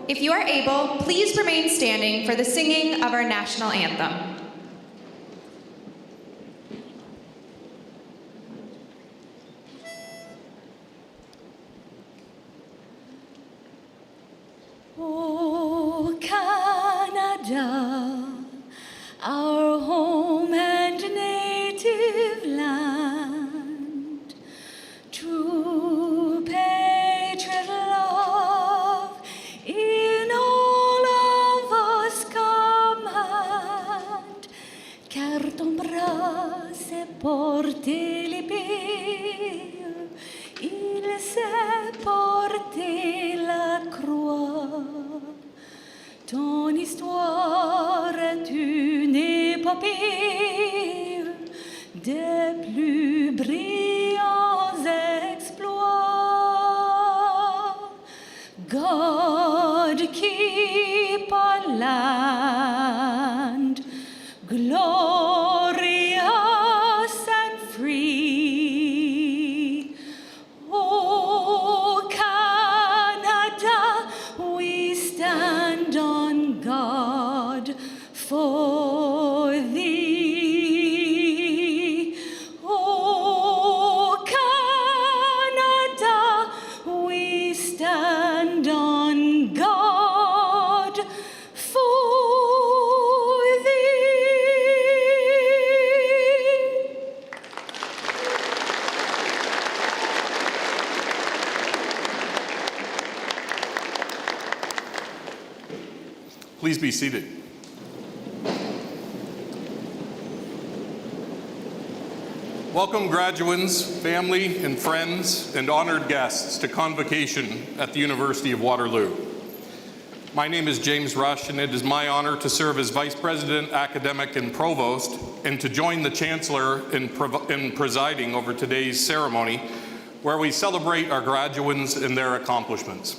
If you are able, please remain standing for the singing of our national anthem. Oh, Canada, our home and native land, true patriot love in all of us command, car ton bras s'est porté l'épée, il s'est porté la croix. Ton histoire est une épopée des plus brillants exploits. God keep our land glorious and free. Oh, Canada, we stand on guard for thee. Oh, Canada, we stand on guard for thee. Please be seated. Welcome graduates, family and friends, and honored guests to Convocation at the University of Waterloo. My name is James Rush, and it is my honor to serve as Vice President, Academic, and Provost, and to join the Chancellor in presiding over today's ceremony, where we celebrate our graduates and their accomplishments.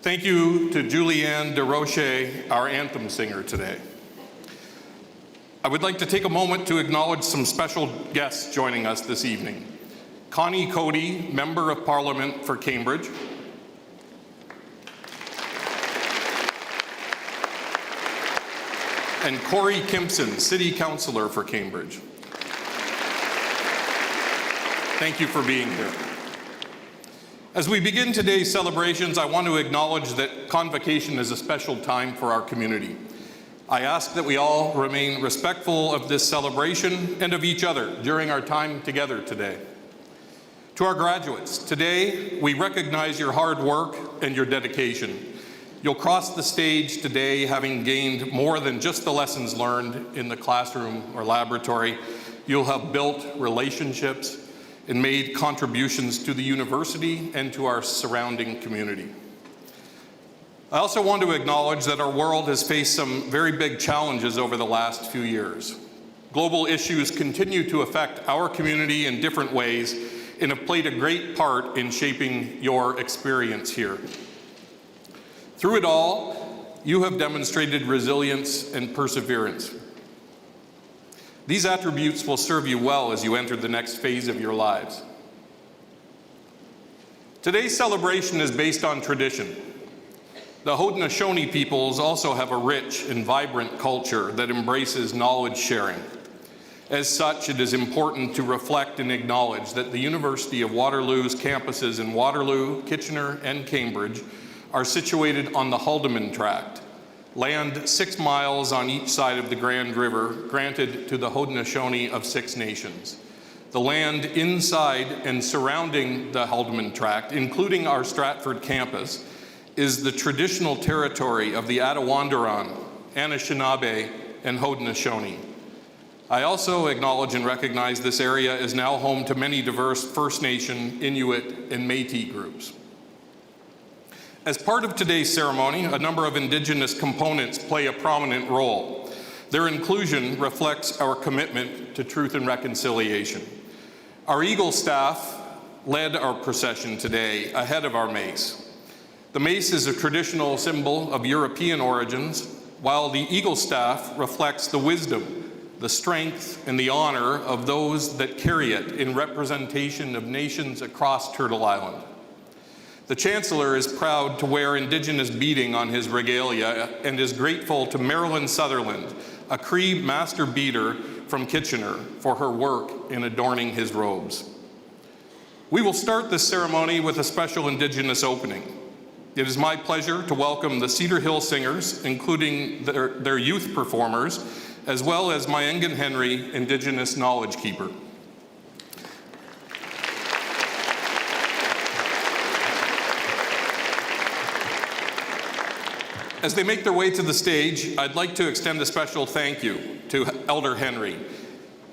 Thank you to Julianne DeRoche, our anthem singer today. I would like to take a moment to acknowledge some special guests joining us this evening. Connie Cody, Member of Parliament for Cambridge. And Corey Kimpson, City Councillor for Cambridge. Thank you for being here. As we begin today's celebrations, I want to acknowledge that Convocation is a special time for our community. I ask that we all remain respectful of this celebration and of each other during our time together today. To our graduates, today we recognize your hard work and your dedication. You'll cross the stage today having gained more than just the lessons learned in the classroom or laboratory. You'll have built relationships and made contributions to the university and to our surrounding community. I also want to acknowledge that our world has faced some very big challenges over the last few years. Global issues continue to affect our community in different ways and have played a great part in shaping your experience here. Through it all, you have demonstrated resilience and perseverance. These attributes will serve you well as you enter the next phase of your lives. Today's celebration is based on tradition. The Haudenosaunee peoples also have a rich and vibrant culture that embraces knowledge sharing. As such, it is important to reflect and acknowledge that the University of Waterloo's campuses in Waterloo, Kitchener, and Cambridge are situated on the Haldimand Tract, land 6 miles on each side of the Grand River, granted to the Haudenosaunee of 6 nations. The land inside and surrounding the Haldimand Tract, including our Stratford campus, is the traditional territory of the Attawandaron, Anishinaabe, and Haudenosaunee. I also acknowledge and recognize this area is now home to many diverse First Nation, Inuit, and Métis groups. As part of today's ceremony, a number of Indigenous components play a prominent role. Their inclusion reflects our commitment to truth and reconciliation. Our Eagle staff led our procession today ahead of our mace. The mace is a traditional symbol of European origins, while the Eagle staff reflects the wisdom, the strength, and the honor of those that carry it in representation of nations across Turtle Island. The Chancellor is proud to wear Indigenous beading on his regalia and is grateful to Marilyn Sutherland, a Cree master beader from Kitchener, for her work in adorning his robes. We will start this ceremony with a special Indigenous opening. It is my pleasure to welcome the Cedar Hill Singers, including their youth performers, as well as Mayengan Henry, Indigenous Knowledge Keeper. As they make their way to the stage, I'd like to extend a special thank you to Elder Henry.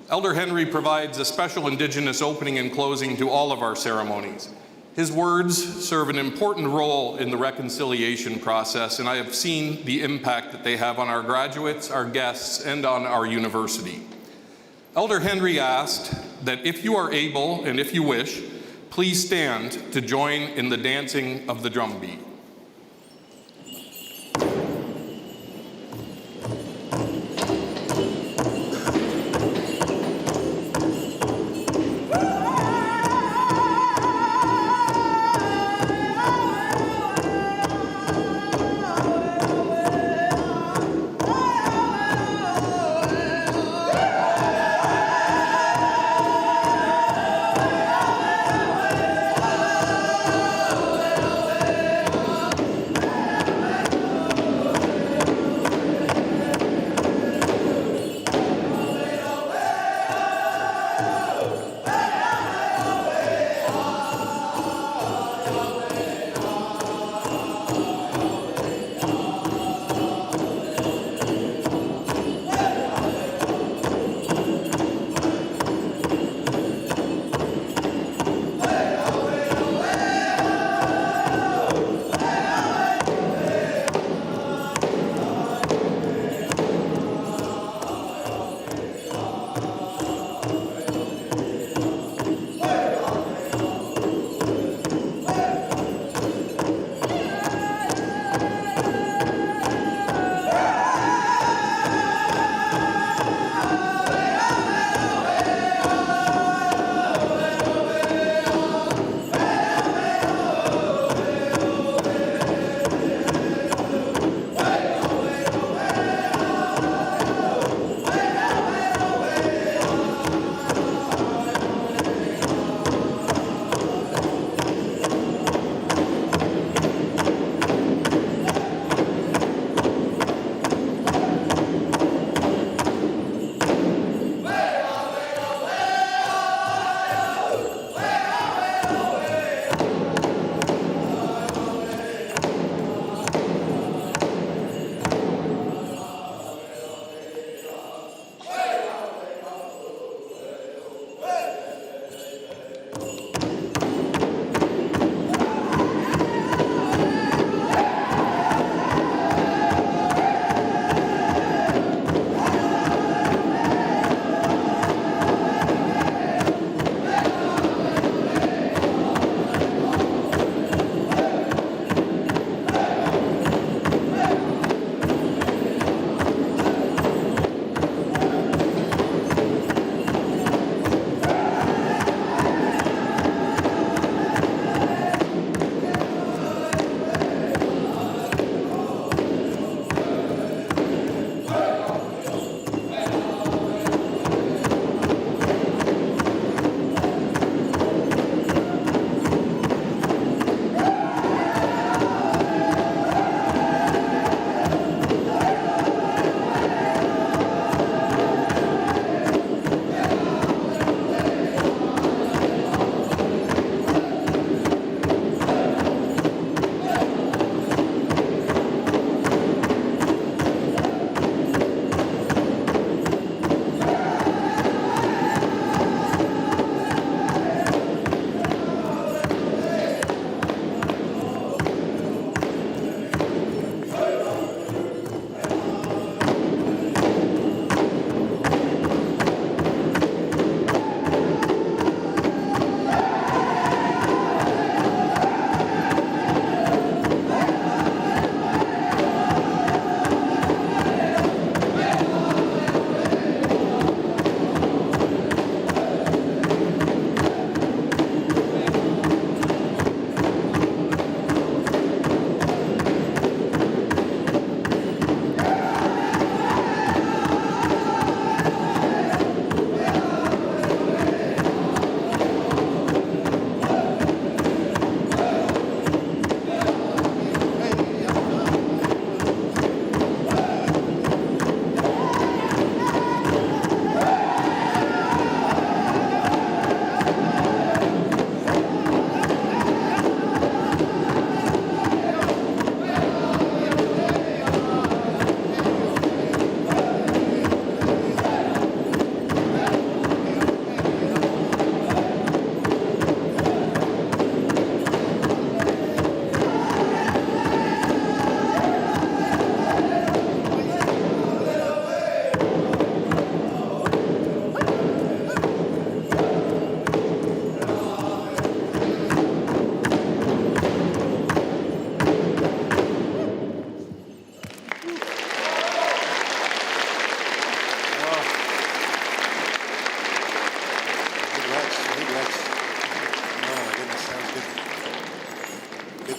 Elder Henry provides a special Indigenous opening and closing to all of our ceremonies. His words serve an important role in the reconciliation process, and I have seen the impact that they have on our graduates, our guests, and on our university. Elder Henry asked that if you are able and if you wish, please stand to join in the dancing of the drumbeat.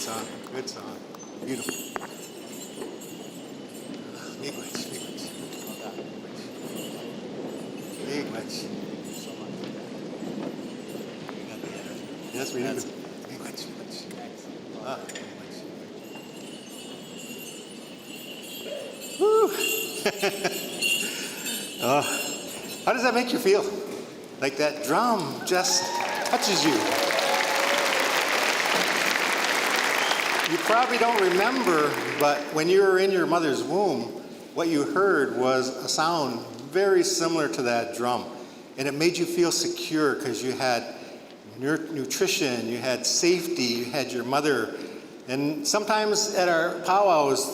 Good song. Good song. Beautiful. Miigwech, miigwech. Miigwech. Yes, we do. Miigwech, miigwech. Ah, miigwech. Woo! Oh, how does that make you feel? Like that drum just touches you. You probably don't remember, but when you were in your mother's womb, what you heard was a sound very similar to that drum. And it made you feel secure because you had nutrition, you had safety, you had your mother. And sometimes at our powwows,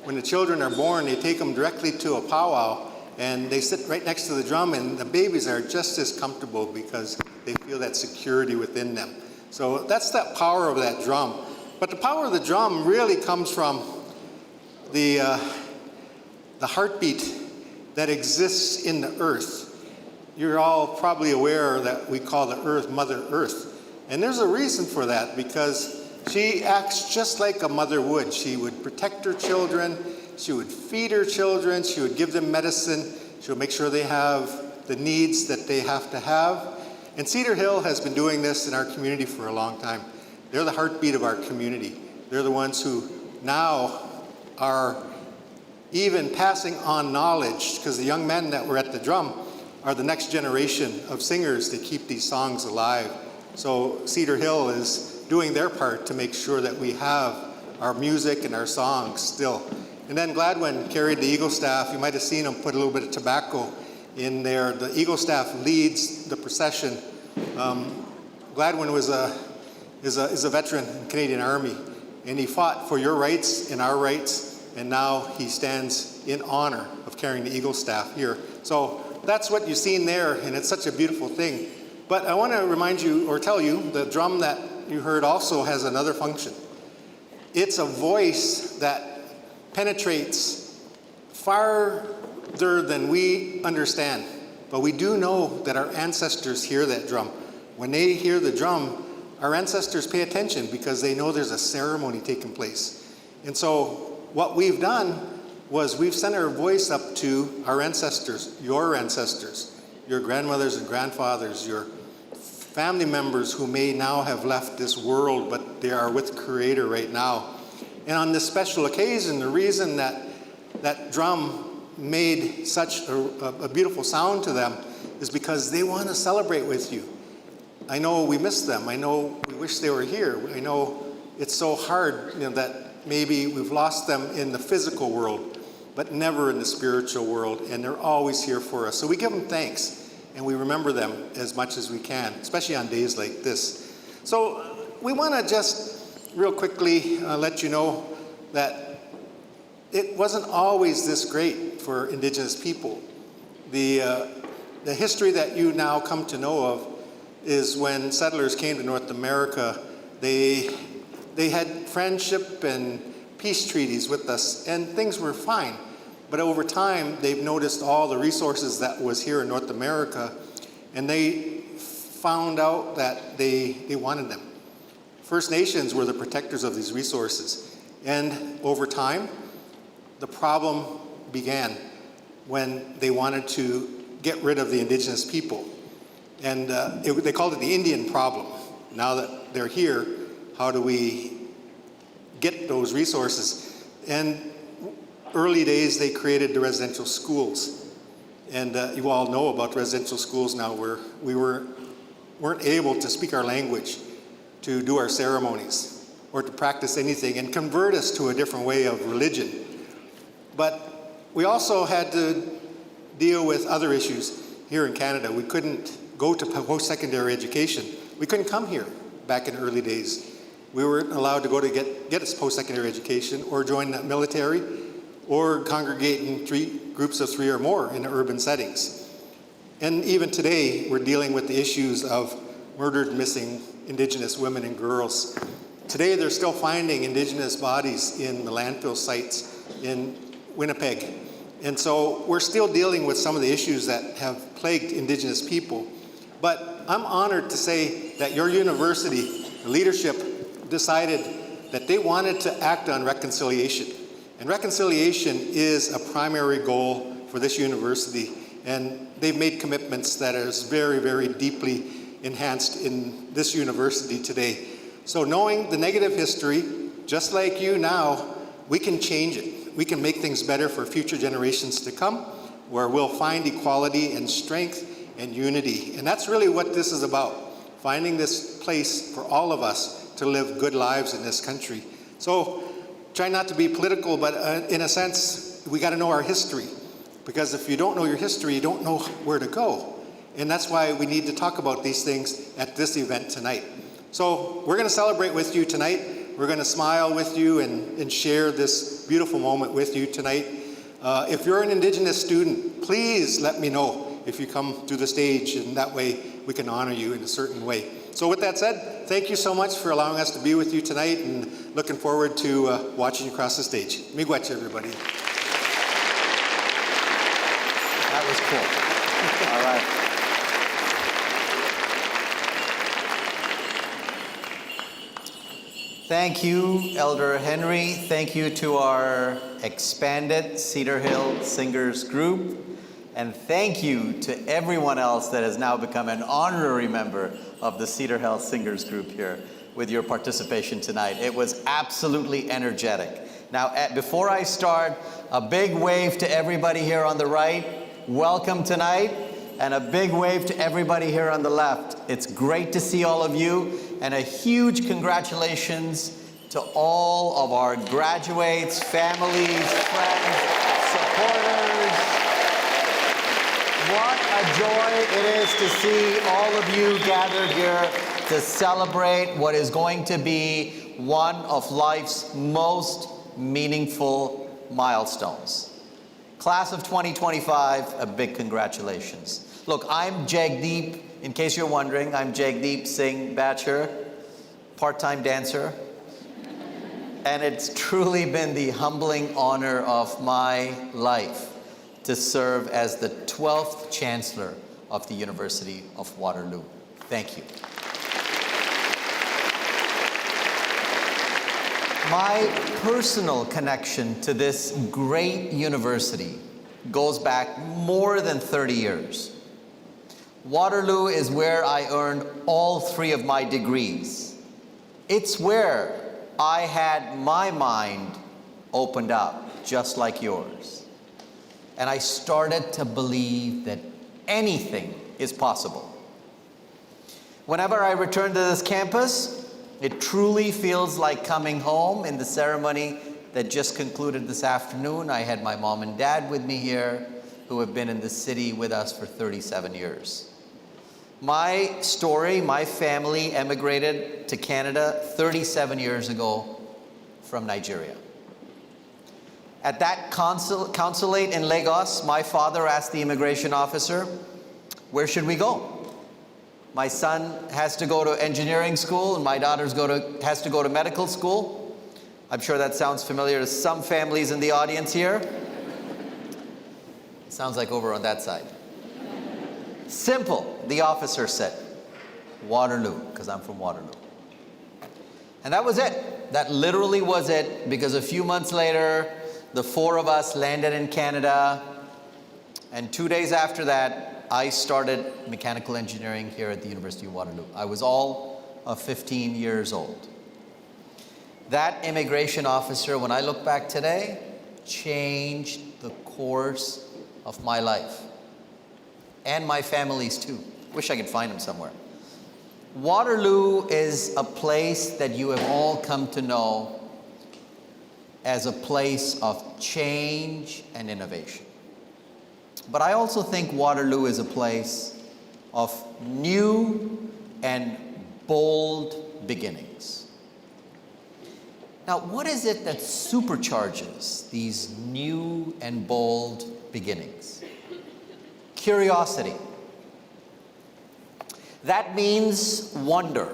when the children are born, they take them directly to a powwow and they sit right next to the drum, and the babies are just as comfortable because they feel that security within them. So that's that power of that drum. But the power of the drum really comes from the heartbeat that exists in the earth. You're all probably aware that we call the earth Mother Earth. And there's a reason for that, because she acts just like a mother would. She would protect her children, she would feed her children, she would give them medicine, she would make sure they have the needs that they have to have. And Cedar Hill has been doing this in our community for a long time. They're the heartbeat of our community. They're the ones who now are even passing on knowledge, because the young men that were at the drum are the next generation of singers to keep these songs alive. So Cedar Hill is doing their part to make sure that we have our music and our songs still. And then Gladwin carried the Eagle Staff. You might have seen him put a little bit of tobacco in there. The Eagle Staff leads the procession. Gladwin is a veteran in the Canadian Army, and he fought for your rights and our rights, and now he stands in honor of carrying the Eagle Staff here. So that's what you've seen there, and it's such a beautiful thing. But I want to remind you, or tell you, the drum that you heard also has another function. It's a voice that penetrates farther than we understand. But we do know that our ancestors hear that drum. When they hear the drum, our ancestors pay attention because they know there's a ceremony taking place. And so what we've done was we've sent our voice up to our ancestors, your grandmothers and grandfathers, your family members who may now have left this world, but they are with Creator right now. And on this special occasion, the reason that that drum made such a beautiful sound to them is because they want to celebrate with you. I know we miss them. I know we wish they were here. I know it's so hard, that maybe we've lost them in the physical world, but never in the spiritual world, and they're always here for us. So we give them thanks, and we remember them as much as we can, especially on days like this. So we want to just real quickly let you know that it wasn't always this great for Indigenous people. The history that you now come to know of is when settlers came to North America, they had friendship and peace treaties with us, and things were fine. But over time, they've noticed all the resources that was here in North America, and they found out that they wanted them. First Nations were the protectors of these resources. And over time, the problem began when they wanted to get rid of the Indigenous people. And they called it the Indian problem. Now that they're here, how do we get those resources? And early days, they created the residential schools. And you all know about residential schools now, where we weren't able to speak our language, to do our ceremonies, or to practice anything, and convert us to a different way of religion. But we also had to deal with other issues here in Canada. We couldn't go to post-secondary education. We couldn't come here back in the early days. We weren't allowed to go to get us post-secondary education, or join the military, or congregate in groups of 3 or more in urban settings. And even today, we're dealing with the issues of murdered, missing Indigenous women and girls. Today, they're still finding Indigenous bodies in the landfill sites in Winnipeg. And so we're still dealing with some of the issues that have plagued Indigenous people. But I'm honored to say that your university, the leadership, decided that they wanted to act on reconciliation. And reconciliation is a primary goal for this university, and they've made commitments that is very, very deeply enhanced in this university today. So knowing the negative history, just like you now, we can change it. We can make things better for future generations to come, where we'll find equality and strength and unity. And that's really what this is about, finding this place for all of us to live good lives in this country. So try not to be political, but in a sense, we got to know our history. Because if you don't know your history, you don't know where to go. And that's why we need to talk about these things at this event tonight. So we're going to celebrate with you tonight. We're going to smile with you and share this beautiful moment with you tonight. If you're an Indigenous student, please let me know if you come to the stage, and that way we can honor you in a certain way. So with that said, thank you so much for allowing us to be with you tonight, and looking forward to watching you across the stage. Miigwech, everybody. That was cool. All right. Thank you, Elder Henry. Thank you to our expanded Cedar Hill Singers group. And thank you to everyone else that has now become an honorary member of the Cedar Hill Singers group here with your participation tonight. It was absolutely energetic. Now, before I start, a big wave to everybody here on the right. Welcome tonight. And a big wave to everybody here on the left. It's great to see all of you, and a huge congratulations to all of our graduates, families, friends, supporters. What a joy it is to see all of you gathered here to celebrate what is going to be one of life's most meaningful milestones. Class of 2025, a big congratulations. Look, I'm Jagdeep. In case you're wondering, I'm Jagdeep Singh Bachar, part-time dancer. And it's truly been the humbling honor of my life to serve as the 12th Chancellor of the University of Waterloo. Thank you. My personal connection to this great university goes back more than 30 years. Waterloo is where I earned all 3 of my degrees. It's where I had my mind opened up, just like yours. And I started to believe that anything is possible. Whenever I return to this campus, it truly feels like coming home. In the ceremony that just concluded this afternoon, I had my mom and dad with me here, who have been in the city with us for 37 years. My story, my family emigrated to Canada 37 years ago from Nigeria. At that consulate in Lagos, my father asked the immigration officer, "Where should we go? My son has to go to engineering school, and my daughter has to go to medical school." I'm sure that sounds familiar to some families in the audience here. It sounds like over on that side. Simple, the officer said. Waterloo, because I'm from Waterloo. And that was it. That literally was it, because a few months later, the 4 of us landed in Canada, and 2 days after that, I started mechanical engineering here at the University of Waterloo. I was all of 15 years old. That immigration officer, when I look back today, changed the course of my life. And my family's too. Wish I could find him somewhere. Waterloo is a place that you have all come to know as a place of change and innovation. But I also think Waterloo is a place of new and bold beginnings. Now, what is it that supercharges these new and bold beginnings? Curiosity. That means wonder.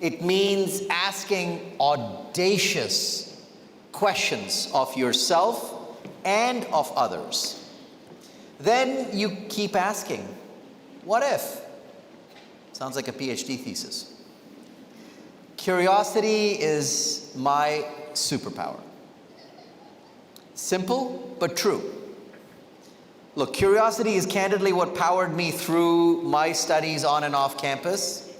It means asking audacious questions of yourself and of others. Then you keep asking, what if? Sounds like a PhD thesis. Curiosity is my superpower. Simple, but true. Look, curiosity is candidly what powered me through my studies on and off campus.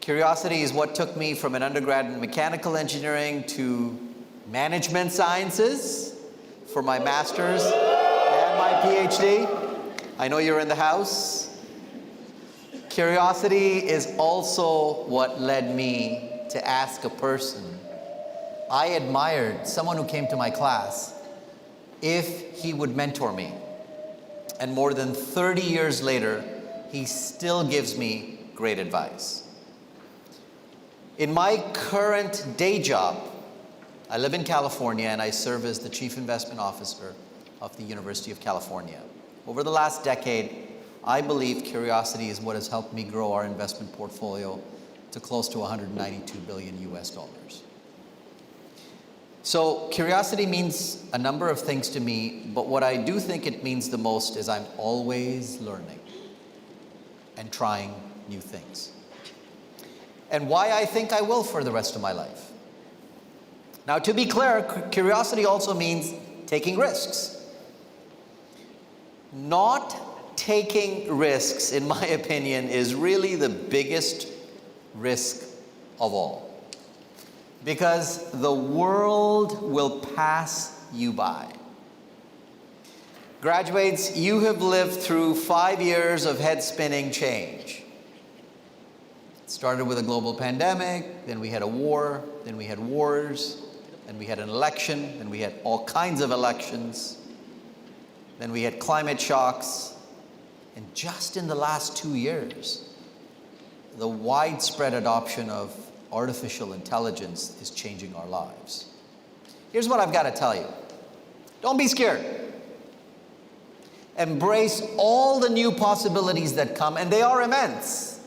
Curiosity is what took me from an undergrad in mechanical engineering to management sciences for my master's and my PhD. I know you're in the house. Curiosity is also what led me to ask a person I admired, someone who came to my class, if he would mentor me. And more than 30 years later, he still gives me great advice. In my current day job, I live in California and I serve as the Chief Investment Officer of the University of California. Over the last decade, I believe curiosity is what has helped me grow our investment portfolio to close to 192 billion US dollars. So curiosity means a number of things to me, but what I do think it means the most is I'm always learning and trying new things. And why I think I will for the rest of my life. Now, to be clear, curiosity also means taking risks. Not taking risks, in my opinion, is really the biggest risk of all. Because the world will pass you by. Graduates, you have lived through 5 years of head-spinning change. It started with a global pandemic, then we had a war, then we had wars, then we had an election, then we had all kinds of elections, then we had climate shocks, and just in the last 2 years, the widespread adoption of artificial intelligence is changing our lives. Here's what I've got to tell you. Don't be scared. Embrace all the new possibilities that come, and they are immense.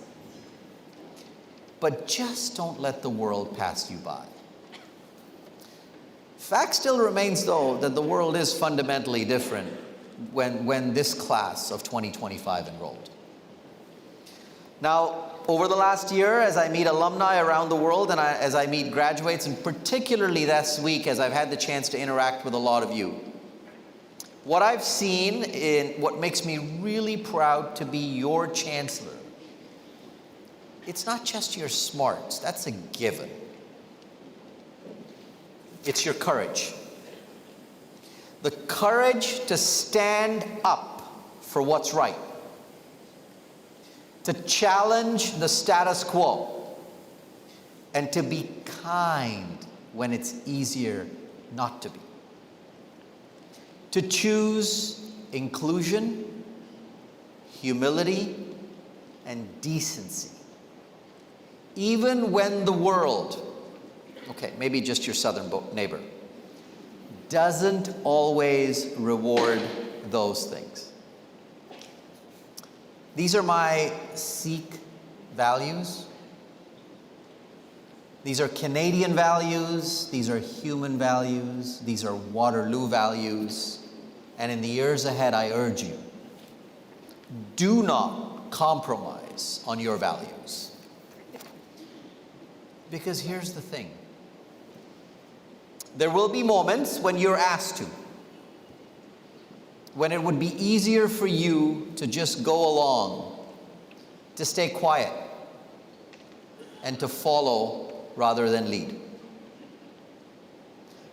But just don't let the world pass you by. Fact still remains, though, that the world is fundamentally different when this class of 2025 enrolled. Now, over the last year, as I meet alumni around the world and as I meet graduates, and particularly this week as I've had the chance to interact with a lot of you, what I've seen in what makes me really proud to be your Chancellor, it's not just your smarts, that's a given. It's your courage. The courage to stand up for what's right. To challenge the status quo, and to be kind when it's easier not to be. To choose inclusion, humility, and decency. Even when the world, okay, maybe just your southern neighbor, doesn't always reward those things. These are my Sikh values. These are Canadian values. These are human values. These are Waterloo values. And in the years ahead, I urge you, do not compromise on your values. Because here's the thing. There will be moments when you're asked to. When it would be easier for you to just go along, to stay quiet, and to follow rather than lead.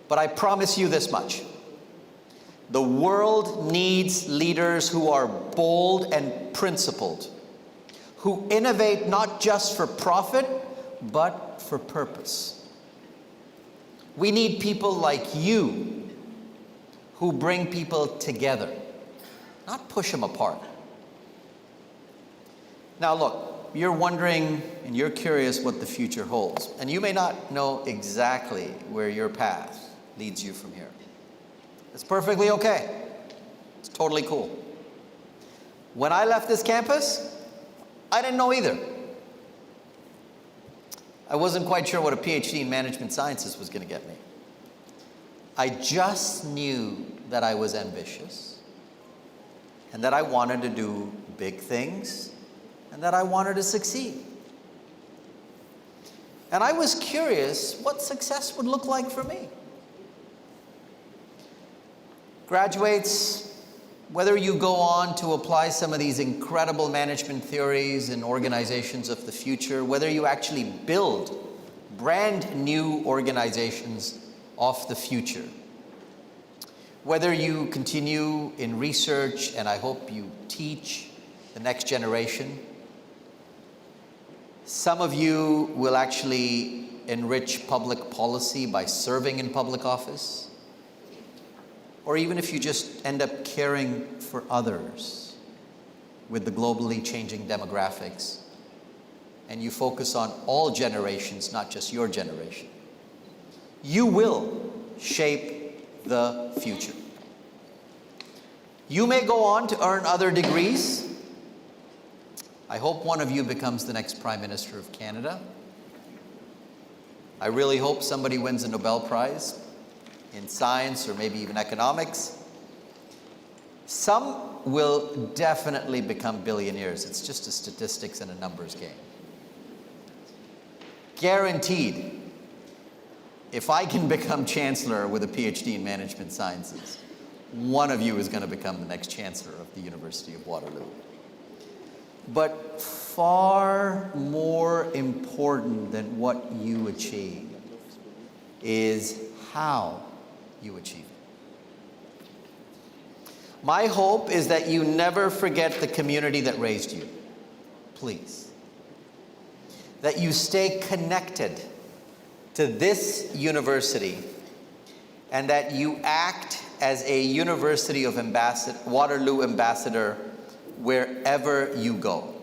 But I promise you this much. The world needs leaders who are bold and principled, who innovate not just for profit, but for purpose. We need people like you who bring people together, not push them apart. Now look, you're wondering and you're curious what the future holds, and you may not know exactly where your path leads you from here. It's perfectly okay. It's totally cool. When I left this campus, I didn't know either. I wasn't quite sure what a PhD in management sciences was going to get me. I just knew that I was ambitious and that I wanted to do big things and that I wanted to succeed. And I was curious what success would look like for me. Graduates, whether you go on to apply some of these incredible management theories in organizations of the future, whether you actually build brand new organizations of the future, whether you continue in research, and I hope you teach the next generation, some of you will actually enrich public policy by serving in public office, or even if you just end up caring for others with the globally changing demographics, and you focus on all generations, not just your generation, you will shape the future. You may go on to earn other degrees. I hope one of you becomes the next Prime Minister of Canada. I really hope somebody wins a Nobel Prize in science or maybe even economics. Some will definitely become billionaires. It's just a statistics and a numbers game. Guaranteed, if I can become Chancellor with a PhD in management sciences, one of you is going to become the next Chancellor of the University of Waterloo. But far more important than what you achieve is how you achieve it. My hope is that you never forget the community that raised you. Please. That you stay connected to this university and that you act as a University of Waterloo ambassador wherever you go,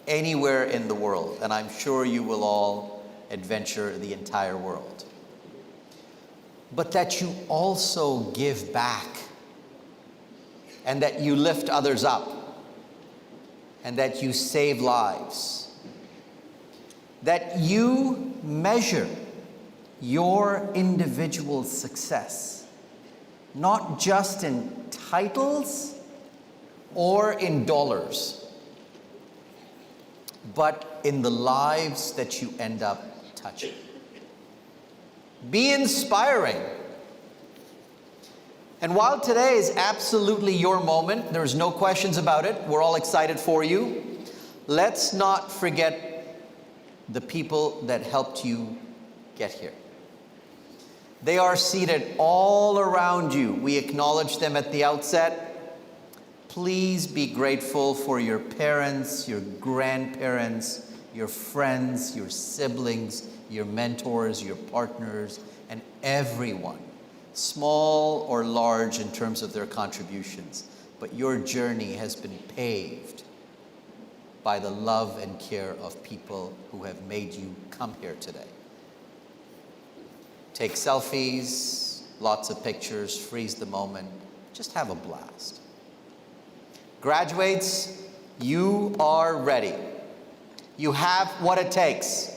anywhere in the world, and I'm sure you will all adventure the entire world. But that you also give back, and that you lift others up, and that you save lives, that you measure your individual success, not just in titles or in dollars, but in the lives that you end up touching. Be inspiring. And while today is absolutely your moment, there's no questions about it, we're all excited for you, let's not forget the people that helped you get here. They are seated all around you. We acknowledge them at the outset. Please be grateful for your parents, your grandparents, your friends, your siblings, your mentors, your partners, and everyone, small or large in terms of their contributions. But your journey has been paved by the love and care of people who have made you come here today. Take selfies, lots of pictures, freeze the moment, just have a blast. Graduates, you are ready. You have what it takes.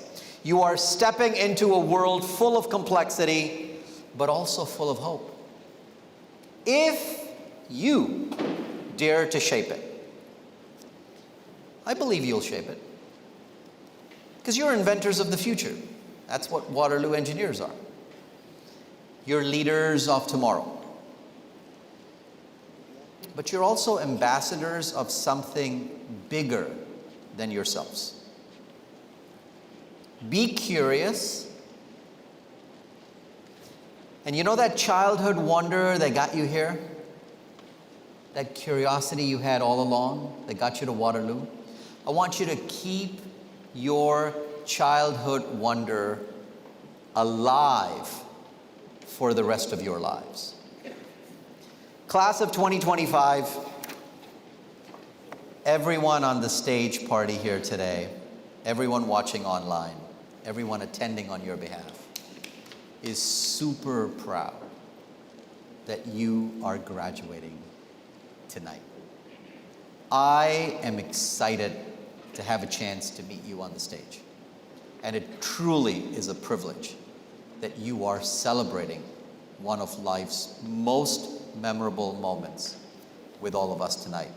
You are stepping into a world full of complexity, but also full of hope. If you dare to shape it, I believe you'll shape it. Because you're inventors of the future. That's what Waterloo engineers are. You're leaders of tomorrow. But you're also ambassadors of something bigger than yourselves. Be curious. And you know that childhood wonder that got you here? That curiosity you had all along that got you to Waterloo? I want you to keep your childhood wonder alive for the rest of your lives. Class of 2025, everyone on the stage party here today, everyone watching online, everyone attending on your behalf, is super proud that you are graduating tonight. I am excited to have a chance to meet you on the stage. And it truly is a privilege that you are celebrating one of life's most memorable moments with all of us tonight.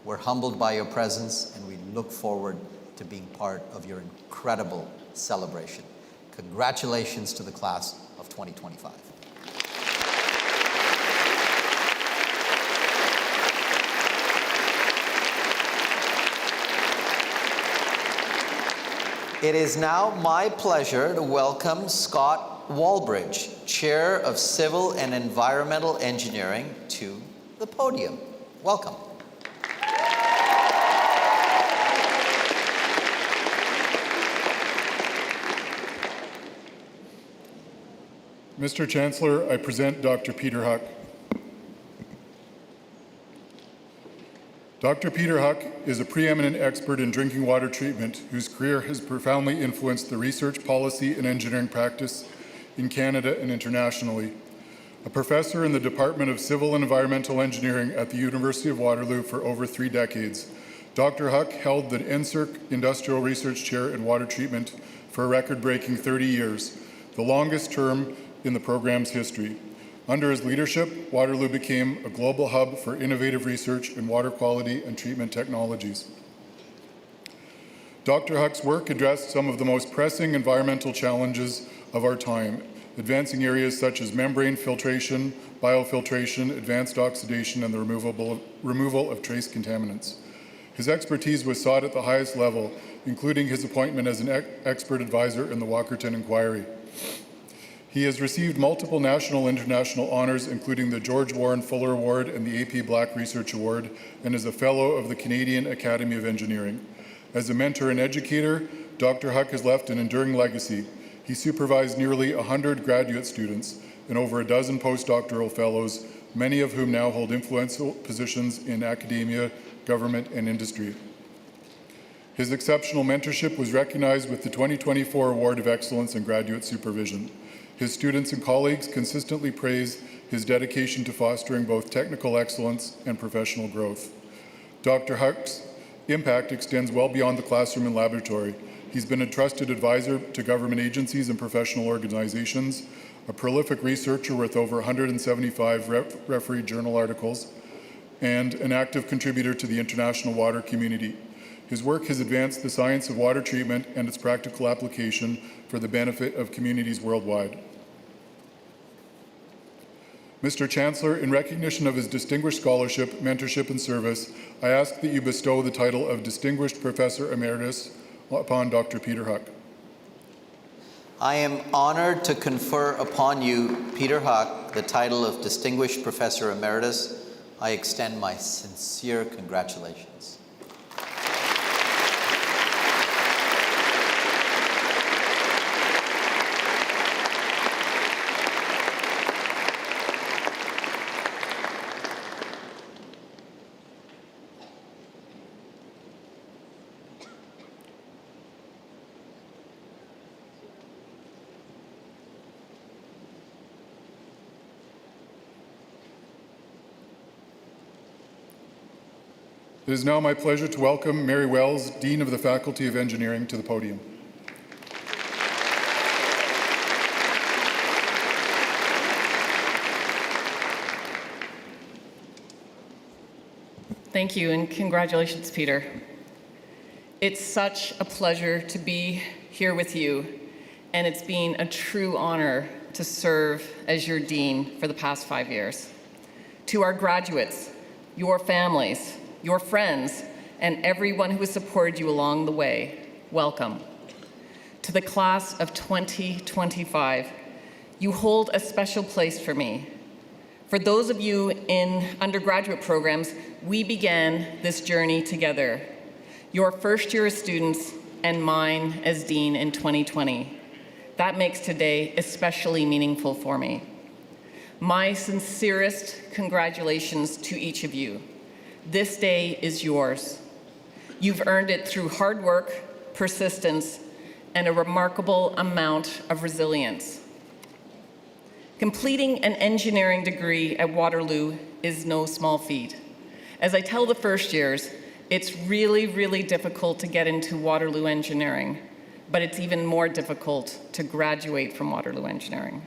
We're humbled by your presence and we look forward to being part of your incredible celebration. Congratulations to the class of 2025. It is now my pleasure to welcome Scott Walbridge, Chair of Civil and Environmental Engineering, to the podium. Welcome. Mr. Chancellor, I present Dr. Peter Huck. Dr. Peter Huck is a preeminent expert in drinking water treatment whose career has profoundly influenced the research, policy, and engineering practice in Canada and internationally. A professor in the Department of Civil and Environmental Engineering at the University of Waterloo for over 3 decades, Dr. Huck held the NSERC Industrial Research Chair in Water Treatment for a record-breaking 30 years, the longest term in the program's history. Under his leadership, Waterloo became a global hub for innovative research in water quality and treatment technologies. Dr. Huck's work addressed some of the most pressing environmental challenges of our time, advancing areas such as membrane filtration, biofiltration, advanced oxidation, and the removal of trace contaminants. His expertise was sought at the highest level, including his appointment as an expert advisor in the Walkerton Inquiry. He has received multiple national and international honors, including the George Warren Fuller Award and the AP Black Research Award, and is a Fellow of the Canadian Academy of Engineering. As a mentor and educator, Dr. Huck has left an enduring legacy. He supervised nearly 100 graduate students and over a dozen postdoctoral fellows, many of whom now hold influential positions in academia, government, and industry. His exceptional mentorship was recognized with the 2024 Award of Excellence in Graduate Supervision. His students and colleagues consistently praise his dedication to fostering both technical excellence and professional growth. Dr. Huck's impact extends well beyond the classroom and laboratory. He's been a trusted advisor to government agencies and professional organizations, a prolific researcher with over 175 refereed journal articles, and an active contributor to the international water community. His work has advanced the science of water treatment and its practical application for the benefit of communities worldwide. Mr. Chancellor, in recognition of his distinguished scholarship, mentorship, and service, I ask that you bestow the title of Distinguished Professor Emeritus upon Dr. Peter Huck. I am honored to confer upon you, Peter Huck, the title of Distinguished Professor Emeritus. I extend my sincere congratulations. It is now my pleasure to welcome Mary Wells, Dean of the Faculty of Engineering, to the podium. Thank you, and congratulations, Peter. It's such a pleasure to be here with you, and it's been a true honor to serve as your dean for the past 5 years. To our graduates, your families, your friends, and everyone who has supported you along the way, welcome. To the class of 2025, you hold a special place for me. For those of you in undergraduate programs, we began this journey together. Your first year as students and mine as dean in 2020. That makes today especially meaningful for me. My sincerest congratulations to each of you. This day is yours. You've earned it through hard work, persistence, and a remarkable amount of resilience. Completing an engineering degree at Waterloo is no small feat. As I tell the first years, it's really, really difficult to get into Waterloo Engineering, but it's even more difficult to graduate from Waterloo Engineering.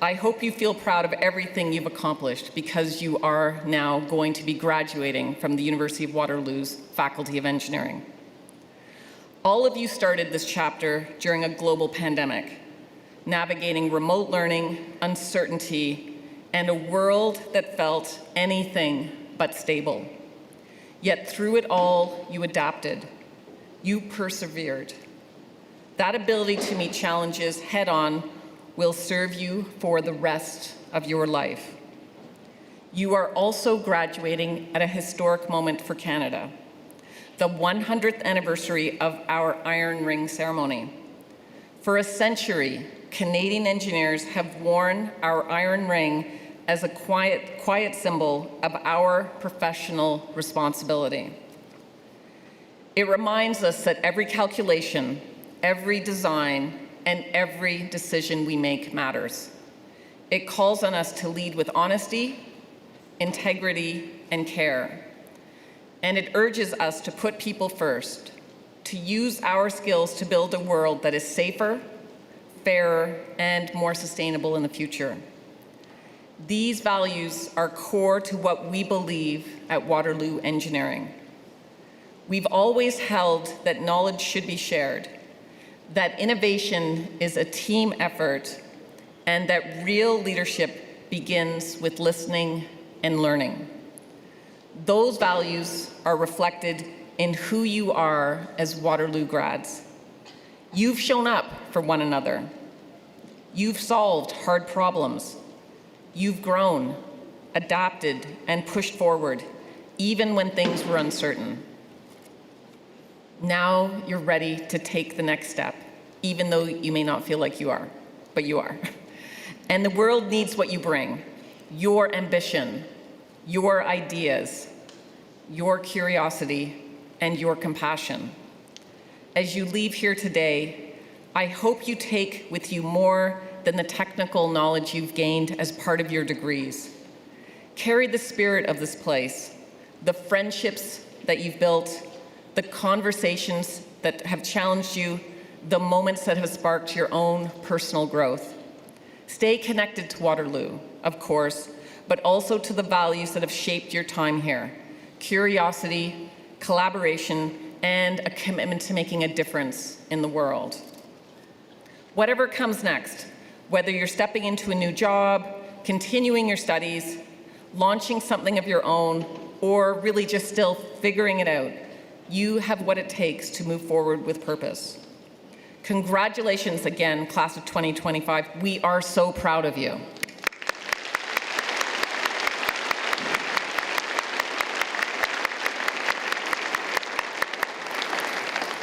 I hope you feel proud of everything you've accomplished because you are now going to be graduating from the University of Waterloo's Faculty of Engineering. All of you started this chapter during a global pandemic, navigating remote learning, uncertainty, and a world that felt anything but stable. Yet through it all, you adapted. You persevered. That ability to meet challenges head-on will serve you for the rest of your life. You are also graduating at a historic moment for Canada, the 100th anniversary of our Iron Ring ceremony. For a century, Canadian engineers have worn our Iron Ring as a quiet symbol of our professional responsibility. It reminds us that every calculation, every design, and every decision we make matters. It calls on us to lead with honesty, integrity, and care. And it urges us to put people first, to use our skills to build a world that is safer, fairer, and more sustainable in the future. These values are core to what we believe at Waterloo Engineering. We've always held that knowledge should be shared, that innovation is a team effort, and that real leadership begins with listening and learning. Those values are reflected in who you are as Waterloo grads. You've shown up for one another. You've solved hard problems. You've grown, adapted, and pushed forward, even when things were uncertain. Now you're ready to take the next step, even though you may not feel like you are, but you are. And the world needs what you bring, your ambition, your ideas, your curiosity, and your compassion. As you leave here today, I hope you take with you more than the technical knowledge you've gained as part of your degrees. Carry the spirit of this place, the friendships that you've built, the conversations that have challenged you, the moments that have sparked your own personal growth. Stay connected to Waterloo, of course, but also to the values that have shaped your time here: curiosity, collaboration, and a commitment to making a difference in the world. Whatever comes next, whether you're stepping into a new job, continuing your studies, launching something of your own, or really just still figuring it out, you have what it takes to move forward with purpose. Congratulations again, class of 2025. We are so proud of you.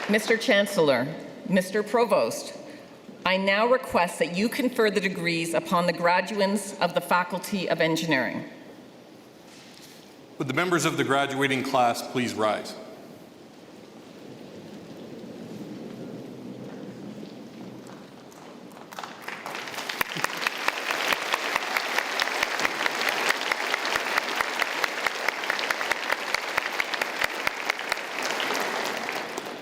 Mr. Chancellor, Mr. Provost, I now request that you confer the degrees upon the graduates of the Faculty of Engineering. Would the members of the graduating class please rise?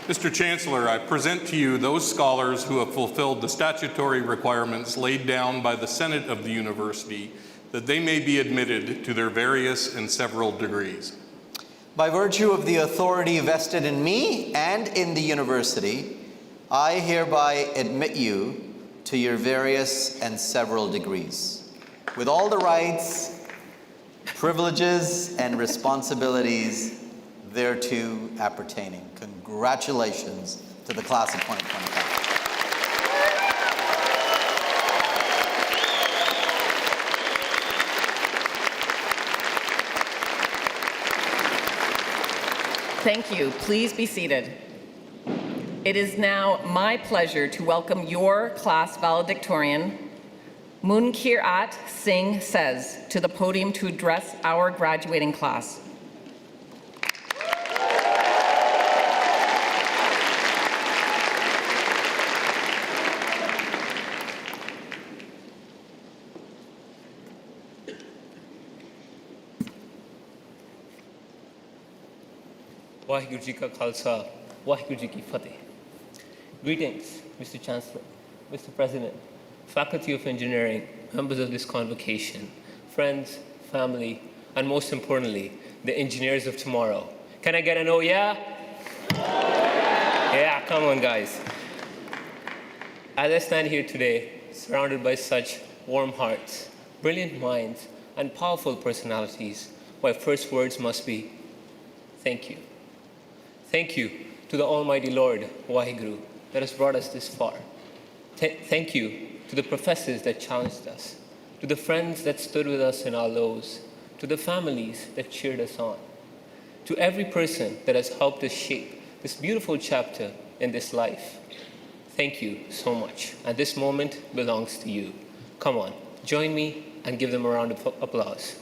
Mr. Chancellor, I present to you those scholars who have fulfilled the statutory requirements laid down by the Senate of the University that they may be admitted to their various and several degrees. By virtue of the authority vested in me and in the university, I hereby admit you to your various and several degrees, with all the rights, privileges, and responsibilities thereto appertaining. Congratulations to the class of 2025. Thank you. Please be seated. It is now my pleasure to welcome your class valedictorian, Munkirat Singh Says, to the podium to address our graduating class. Waheguru Ji Ka Khalsa, Waheguru Ji Ki Fateh. Greetings, Mr. Chancellor, Mr. President, Faculty of Engineering, members of this convocation, friends, family, and most importantly, the engineers of tomorrow. Can I get an oh yeah? Yeah, Come on, guys. As I stand here today, surrounded by such warm hearts, brilliant minds, and powerful personalities, my first words must be, thank you. Thank you to the Almighty Lord, Waheguru, that has brought us this far. Thank you to the professors that challenged us, to the friends that stood with us in our lows, to the families that cheered us on, to every person that has helped us shape this beautiful chapter in this life. Thank you so much, and this moment belongs to you. Come on, join me and give them a round of applause.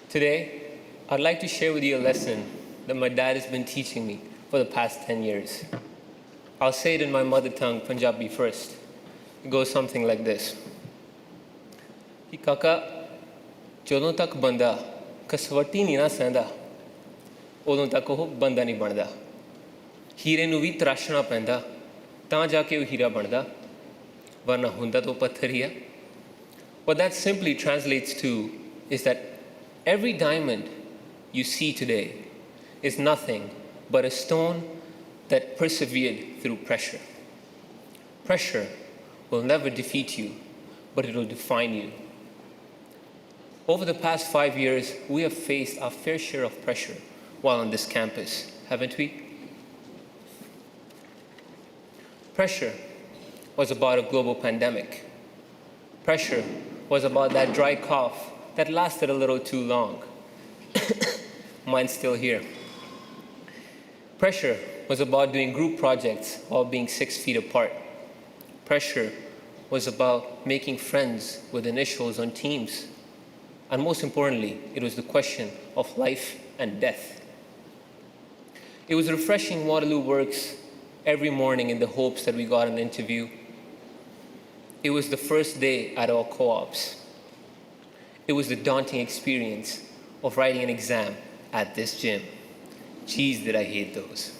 Today, I'd like to share with you a lesson that my dad has been teaching me for the past 10 years. I'll say it in my mother tongue, Punjabi first. It goes something like this. Ki kaka, jodon tak banda kaswati nahi na sehda, odon tak oh banda nahi banda. Heere nu vi tarashna penda, ਤਾਂ ਜਾ ਕੇ ਉਹ ਹੀਰਾ ਬਣਦਾ, ਵਰਨਾ ਹੁੰਦਾ ਤਾਂ ਪੱਥਰ ਹੀ ਹੈ. What that simply translates to is that every diamond you see today is nothing but a stone that persevered through pressure. Pressure will never defeat you, but it will define you. Over the past 5 years, we have faced our fair share of pressure while on this campus, haven't we? Pressure was about a global pandemic. Pressure was about that dry cough that lasted a little too long. Mine's still here. Pressure was about doing group projects while being 6 feet apart. Pressure was about making friends with initials on teams. And most importantly, it was the question of life and death. It was refreshing Waterloo Works every morning in the hopes that we got an interview. It was the first day at our co-ops. It was the daunting experience of writing an exam at this gym. Jeez, did I hate those.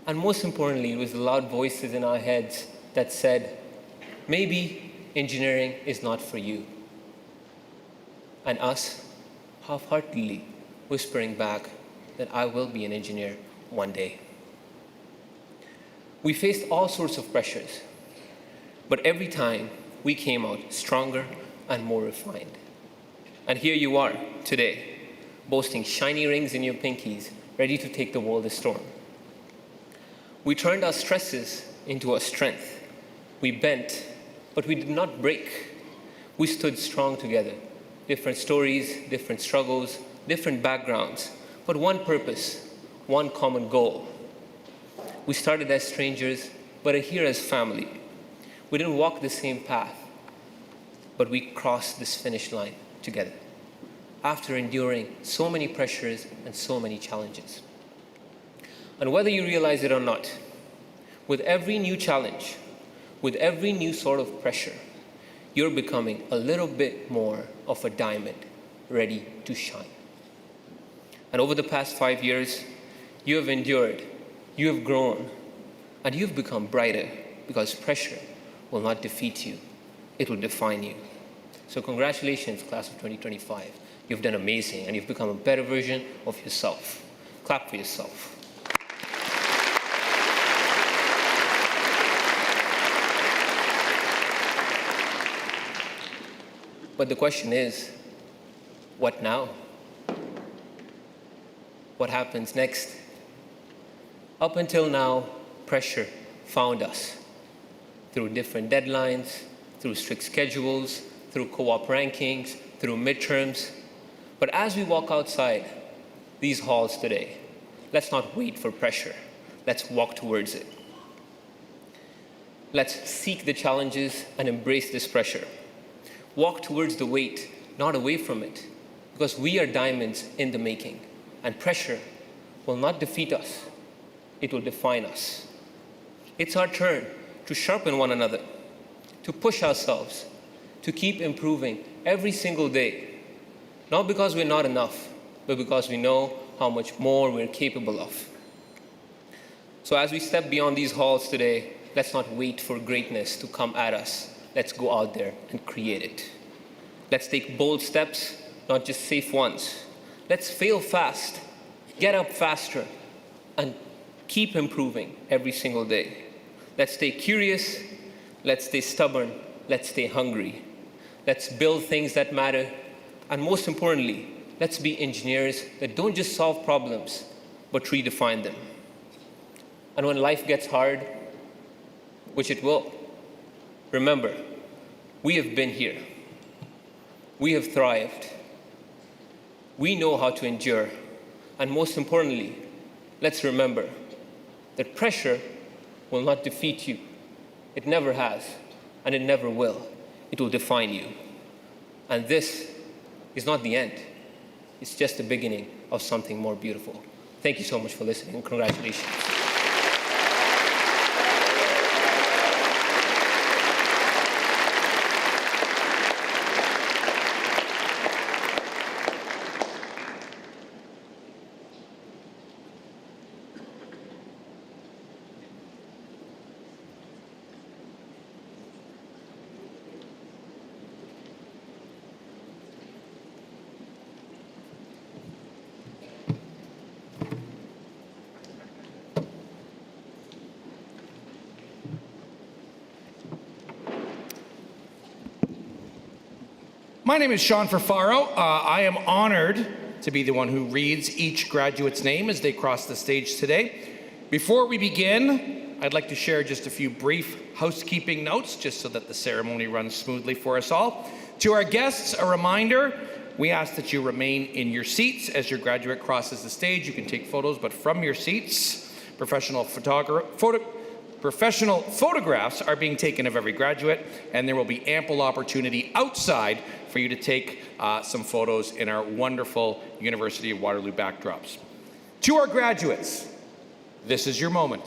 And most importantly, it was the loud voices in our heads that said, maybe engineering is not for you. And us, half-heartedly, whispering back that I will be an engineer one day. We faced all sorts of pressures, but every time we came out stronger and more refined. And here you are today, boasting shiny rings in your pinkies, ready to take the world a storm. We turned our stresses into our strength. We bent, but we did not break. We stood strong together. Different stories, different struggles, different backgrounds, but one purpose, one common goal. We started as strangers, but are here as family. We didn't walk the same path, but we crossed this finish line together after enduring so many pressures and so many challenges. And whether you realize it or not, with every new challenge, with every new sort of pressure, you're becoming a little bit more of a diamond ready to shine. And over the past 5 years, you have endured, you have grown, and you've become brighter because pressure will not defeat you. It will define you. So congratulations, class of 2025. You've done amazing, and you've become a better version of yourself. Clap for yourself. But the question is, what now? What happens next? Up until now, pressure found us through different deadlines, through strict schedules, through co-op rankings, through midterms. But as we walk outside these halls today, let's not wait for pressure. Let's walk towards it. Let's seek the challenges and embrace this pressure. Walk towards the weight, not away from it, because we are diamonds in the making, and pressure will not defeat us. It will define us. It's our turn to sharpen one another, to push ourselves, to keep improving every single day, not because we're not enough, but because we know how much more we're capable of. So as we step beyond these halls today, let's not wait for greatness to come at us. Let's go out there and create it. Let's take bold steps, not just safe ones. Let's fail fast, get up faster, and keep improving every single day. Let's stay curious, let's stay stubborn, let's stay hungry. Let's build things that matter, and most importantly, let's be engineers that don't just solve problems, but redefine them. And when life gets hard, which it will, remember, we have been here. We have thrived. We know how to endure. And most importantly, let's remember that pressure will not defeat you. It never has, and it never will. It will define you. And this is not the end. It's just the beginning of something more beautiful. Thank you so much for listening, and congratulations. My name is Sean Ferfaro. I am honored to be the one who reads each graduate's name as they cross the stage today. Before we begin, I'd like to share just a few brief housekeeping notes just so that the ceremony runs smoothly for us all. To our guests, a reminder, we ask that you remain in your seats as your graduate crosses the stage. You can take photos, but from your seats. Professional photographs are being taken of every graduate, and there will be ample opportunity outside for you to take some photos in our wonderful University of Waterloo backdrops. To our graduates, this is your moment.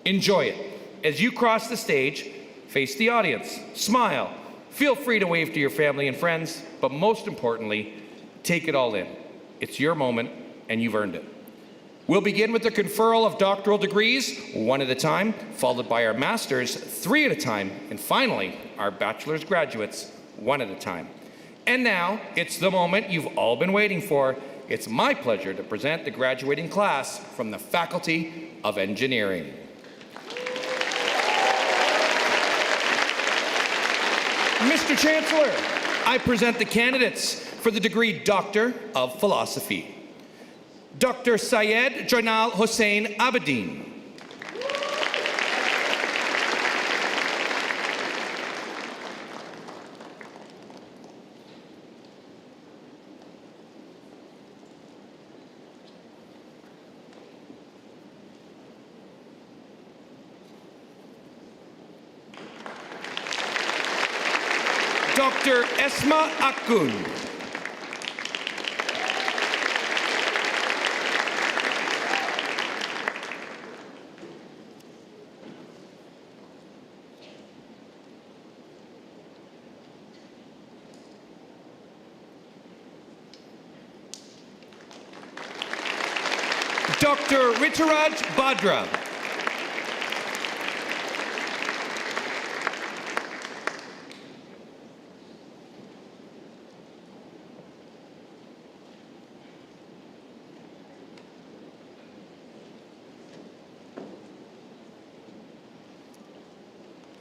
Enjoy it. As you cross the stage, face the audience, smile, feel free to wave to your family and friends, but most importantly, take it all in. It's your moment, and you've earned it. We'll begin with the conferral of doctoral degrees, one at a time, followed by our masters, three at a time, and finally, our bachelor's graduates, one at a time. And now, it's the moment you've all been waiting for. It's my pleasure to present the graduating class from the Faculty of Engineering. Mr. Chancellor, I present the candidates for the degree Doctor of Philosophy. Dr. Syed Jainal Hussain Abedin. Dr. Esma Akun. Dr. Rituraj Badra.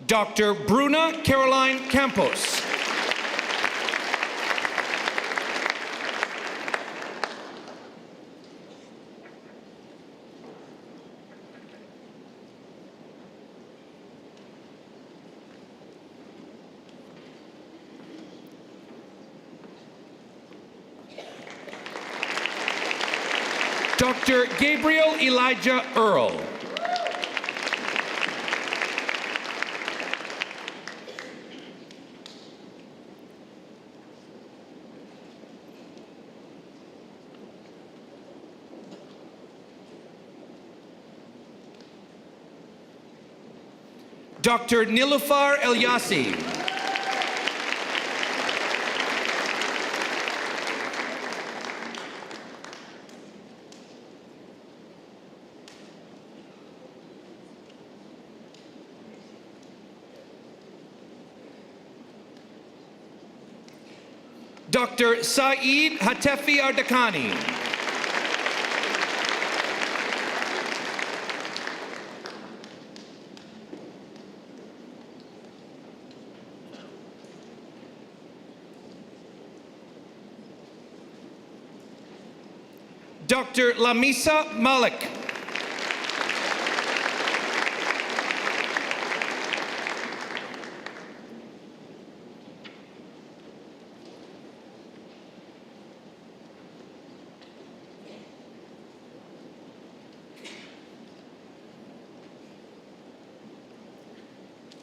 Dr. Bruna Caroline Campos. Dr. Gabriel Elijah Earl. Dr. Nilufar Elyasi. Dr. Saeed Hatefi Ardakani. Dr. Lamisa Malik.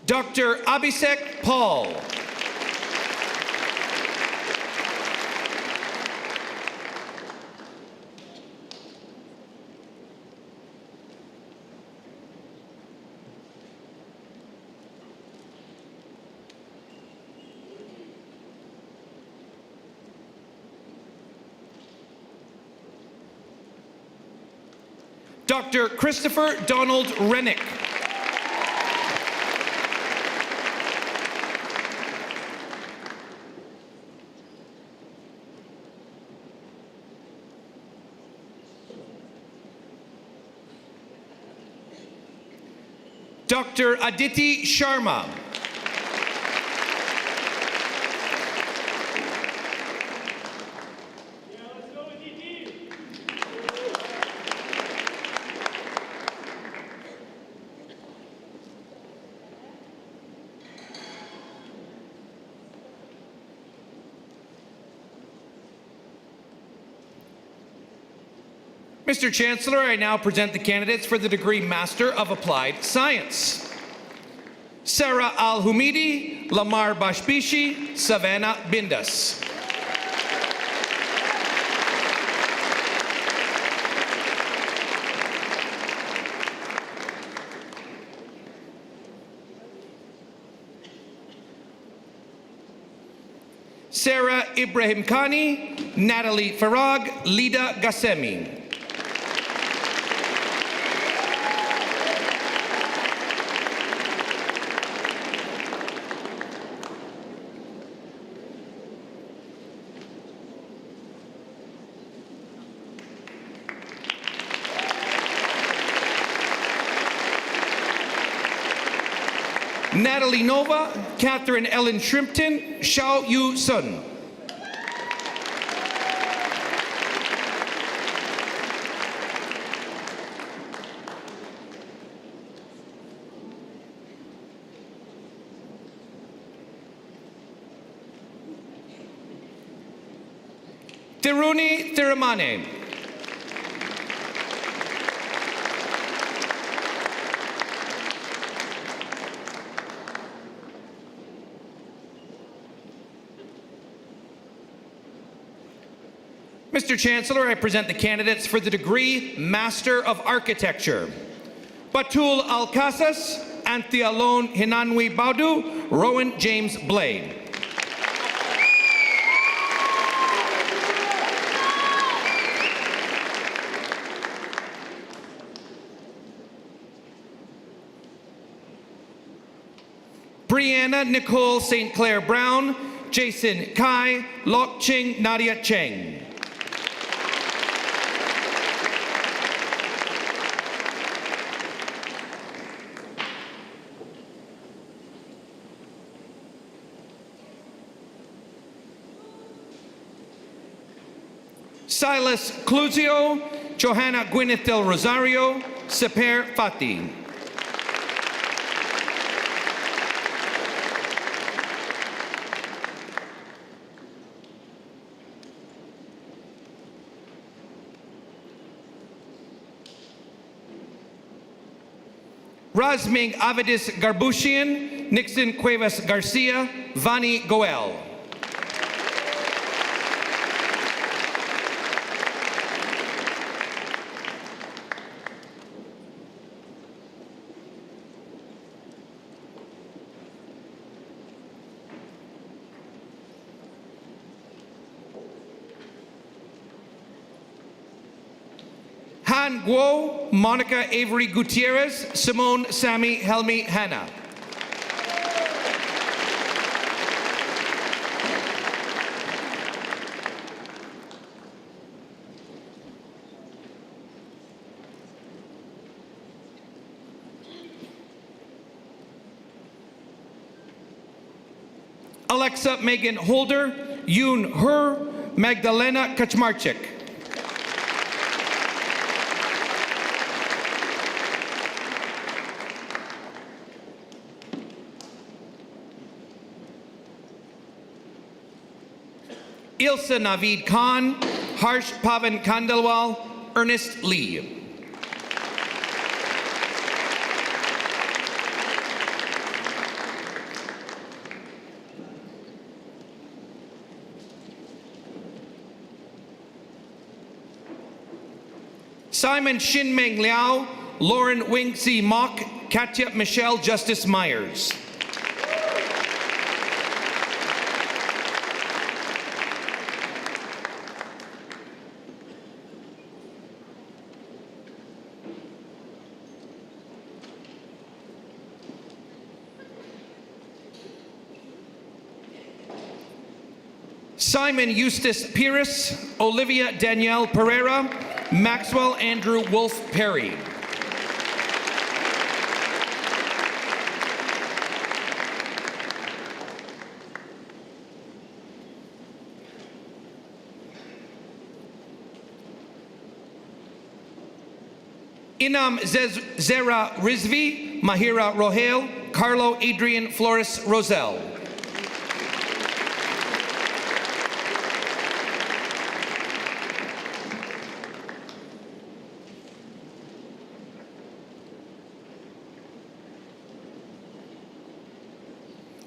Dr. Abhishek Paul. Dr. Christopher Donald Rennick. Dr. Aditi Sharma. Mr. Chancellor, I now present the candidates for the degree Master of Applied Science. Sarah Al-Humidi, Lamar Bashbishi, Savannah Bindas. Sarah Ibrahim Khani, Natalie Farag, Lida Gassemi. Natalie Nova, Catherine Ellen Shrimpton, Xiao Yu Sun. Tiruni Thiramane. Mr. Chancellor, I present the candidates for the degree Master of Architecture. Batul Alcasas, Anthea Lone Hinanwi Baudu, Rowan James Blade. Brianna Nicole St. Clair Brown, Jason Kai, Lok Ching Nadia Cheng. Silas Cluzio, Johanna Gwyneth Del Rosario, Seper Fati. Razming Avedis Garbushian, Nixon Cuevas Garcia, Vani Goel. Han Guo, Monica Avery Gutierrez, Simone Sammy Helmi Hanna. Alexa Megan Holder, Yoon Her, Magdalena Kaczmarczyk. Ilsa Naveed Khan, Harsh Pavan Kandalwal, Ernest Lee. Simon Shinmeng Liao, Lauren Wing Si Mok, Katya Michelle Justice Myers. Simon Eustace Pires, Olivia Danielle Pereira, Maxwell Andrew Wolf Perry. Inam Zera Rizvi, Mahira Rohel, Carlo Adrian Flores Roselle.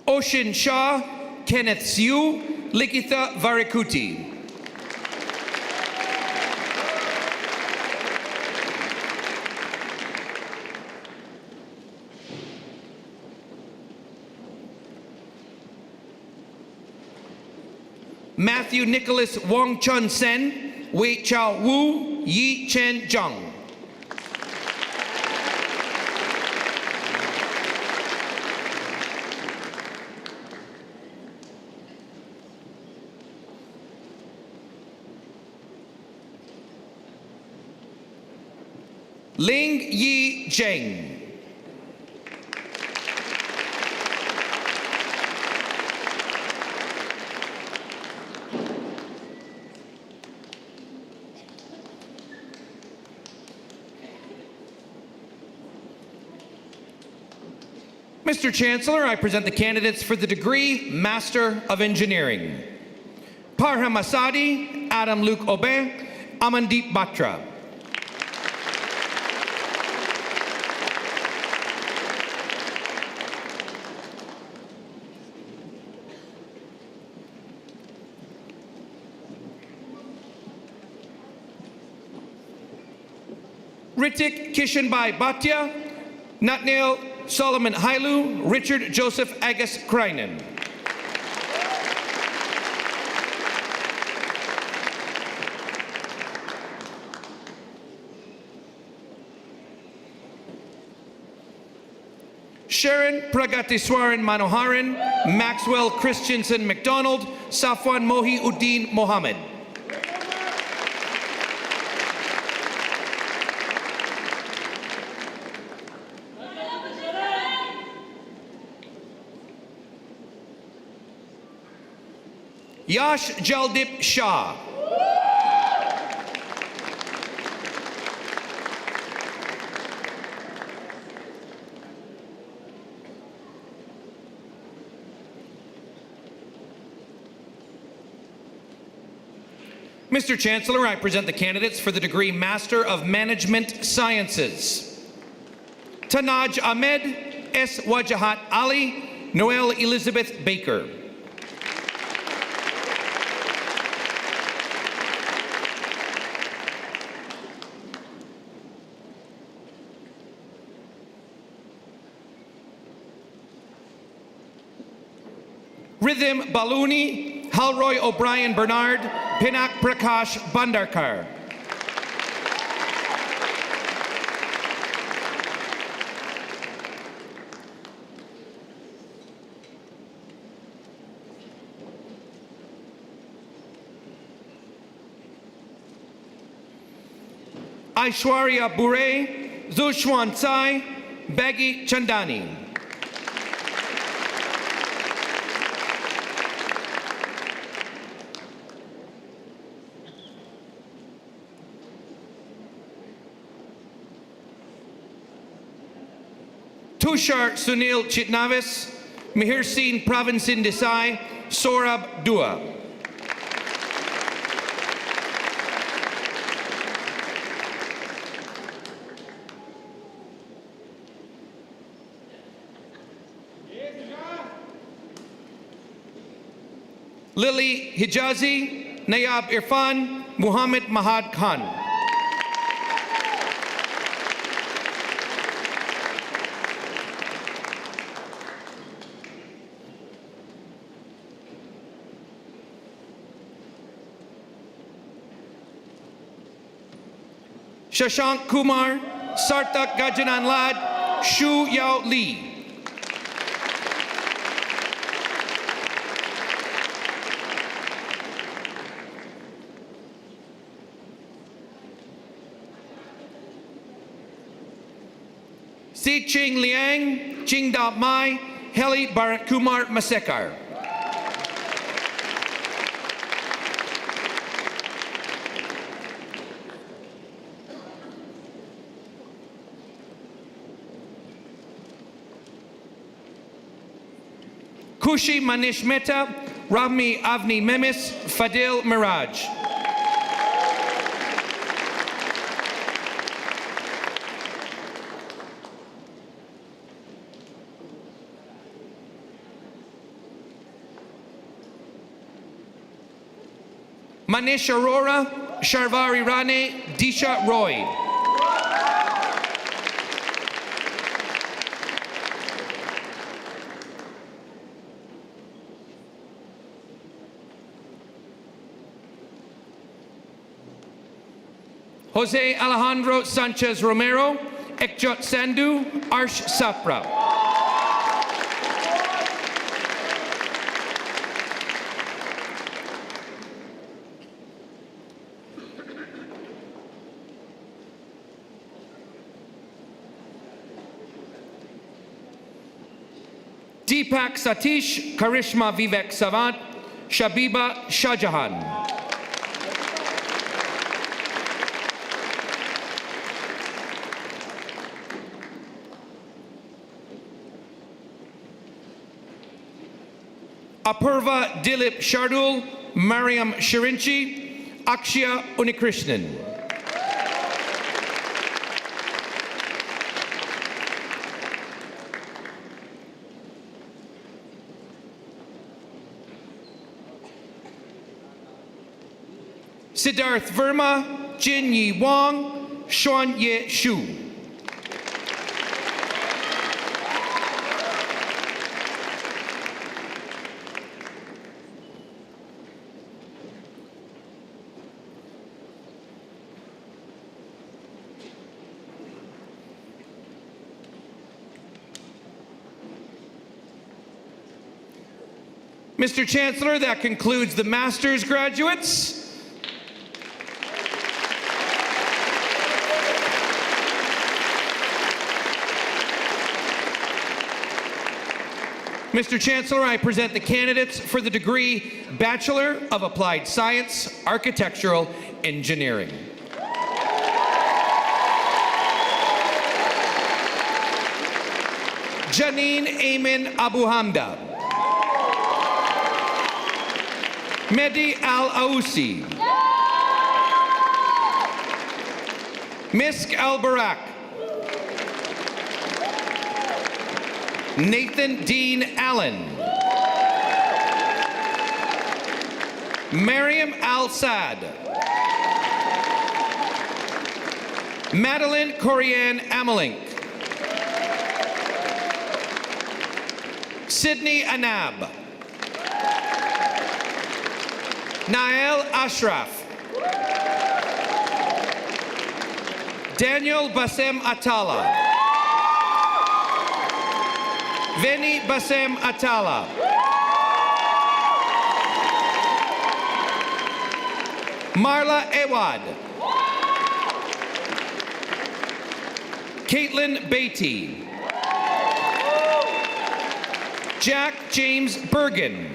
Ocean Shah, Kenneth Siu, Likitha Varikuti. Matthew Nicholas Wong Chun Sen, Wei Chao Wu, Yi Chen Zhang. Ling Yi Zheng. Mr. Chancellor, I present the candidates for the degree Master of Engineering. Parham Asadi, Adam Luke Obe, Amandeep Batra. Ritik Kishenbai Bhatia, Natnail Solomon Hailu, Richard Joseph Agus Kreinen. Sharon Pragatiswaran Manoharan, Maxwell Christensen McDonald, Safwan Mohi Uddin Mohammed. Yash Jaldip Shah. Mr. Chancellor, I present the candidates for the degree Master of Management Sciences. Tanaj Ahmed, S. Wajahat Ali, Noel Elizabeth Baker. Rhythm Baluni, Halroy O'Brien Bernard, Pinak Prakash Bandarkar. Aishwarya Bure, Zushwan Tsai, Baggy Chandani. Tushar Sunil Chitnavis, Mihirsin Pravinsin Desai, Sorab Dua. Lily Hijazi, Nayab Irfan, Muhammad Mahad Khan. Shashank Kumar, Sartak Gajanan Lad, Shu Yao Lee. Si Ching Liang, Ching Da Mai, Heli Bharat Kumar Masekar. Kushi Manish Mehta, Rami Avni Memis, Fadil Miraj. Manish Arora, Sharvari Rane, Disha Roy. Jose Alejandro Sanchez Romero, Ekjot Sandu, Arsh Sapra. Deepak Satish, Karishma Vivek Savant, Shabiba Shahjahan. Apurva Dilip Shardul, Mariam Shirinchi, Akshya Unikrishnan. Siddharth Verma, Jin Yi Wong, Xuan Ye Shu. Mr. Chancellor, that concludes the master's graduates. Mr. Chancellor, I present the candidates for the degree Bachelor of Applied Science, Architectural Engineering. Janine Amin Abu Hamda. Mehdi Al-Aoussi. Misk Al-Barak. Nathan Dean Allen. Mariam Al-Sad. Madeline Corianne Amelink. Sydney Anab. Nael Ashraf. Daniel Bassem Atala. Veni Bassem Atala. Marla Ewad. Caitlin Beatty. Jack James Bergen.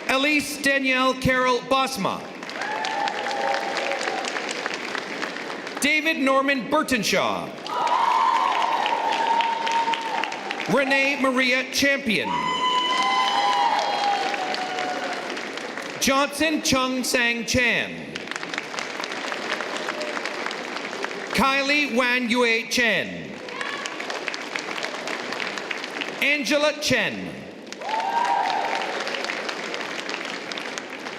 Elise Danielle Carol Bosma. David Norman Burtonshaw. Renee Maria Champion. Johnson Chung Sang Chan. Kylie Wan Yue Chen. Angela Chen.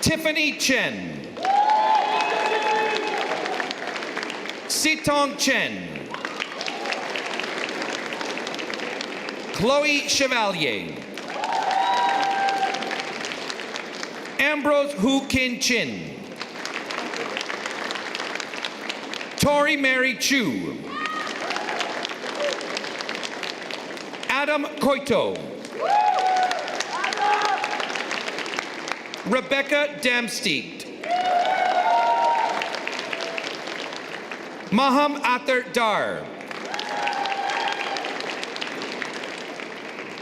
Tiffany Chen. Sitong Chen. Chloe Chevalier. Ambrose Hu Kin Chin. Tori Mary Chu. Adam Koito. Rebecca Damsteed. Maham Athar Dar.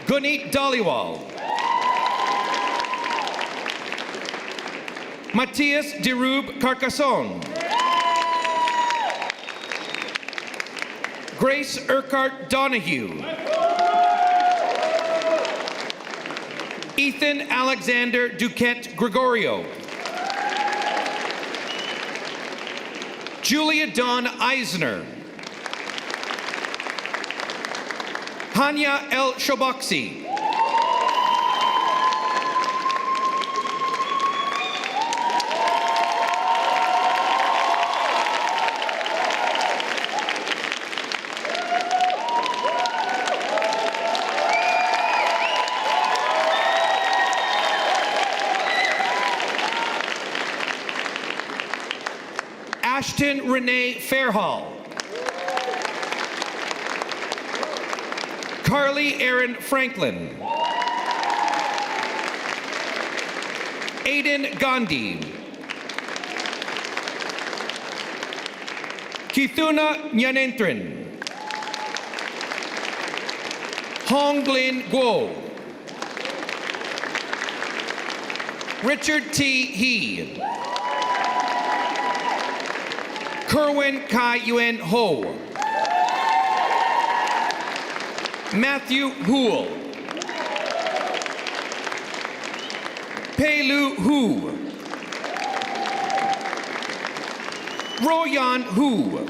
Gunit Dhaliwal. Matthias Dirub Carcassonne. Grace Urquhart Donahue. Ethan Alexander Duquette Gregorio. Julia Dawn Eisner. Hanya El Shoboksi. Ashton Renee Fairhall. Carly Erin Franklin. Aiden Gandhi. Kithuna Nyanentrin. Hong Lin Guo. Richard T. He. Kerwin Kai Yuen Ho. Matthew Houle. Pei-Lu Hu. Royan Hu.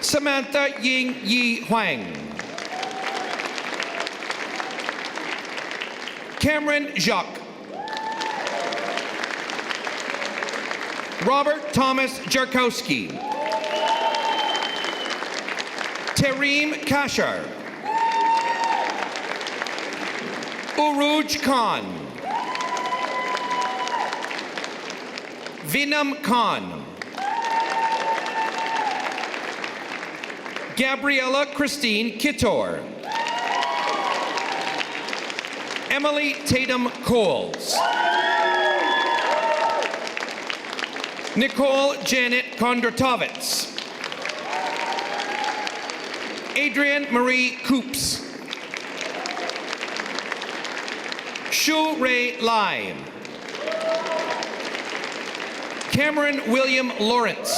Samantha Ying Yi Huang. Cameron Jacques. Robert Thomas Jarkowski. Tareem Kashar. Uruj Khan. Vinam Khan. Gabriella Christine Kittor. Emily Tatum Coles. Nicole Janet Kondratovitz. Adrienne Marie Coops. Shu Ray Lai. Cameron William Lawrence.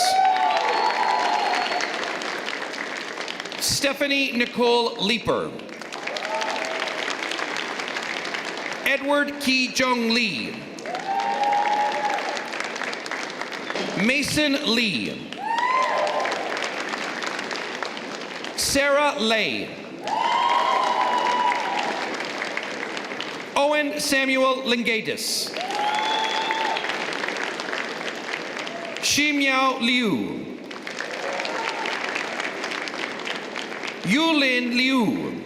Stephanie Nicole Leeper. Edward Ki Jong Lee. Mason Lee. Sarah Lay. Owen Samuel Lingatis. Shimiao Liu. Yulin Liu.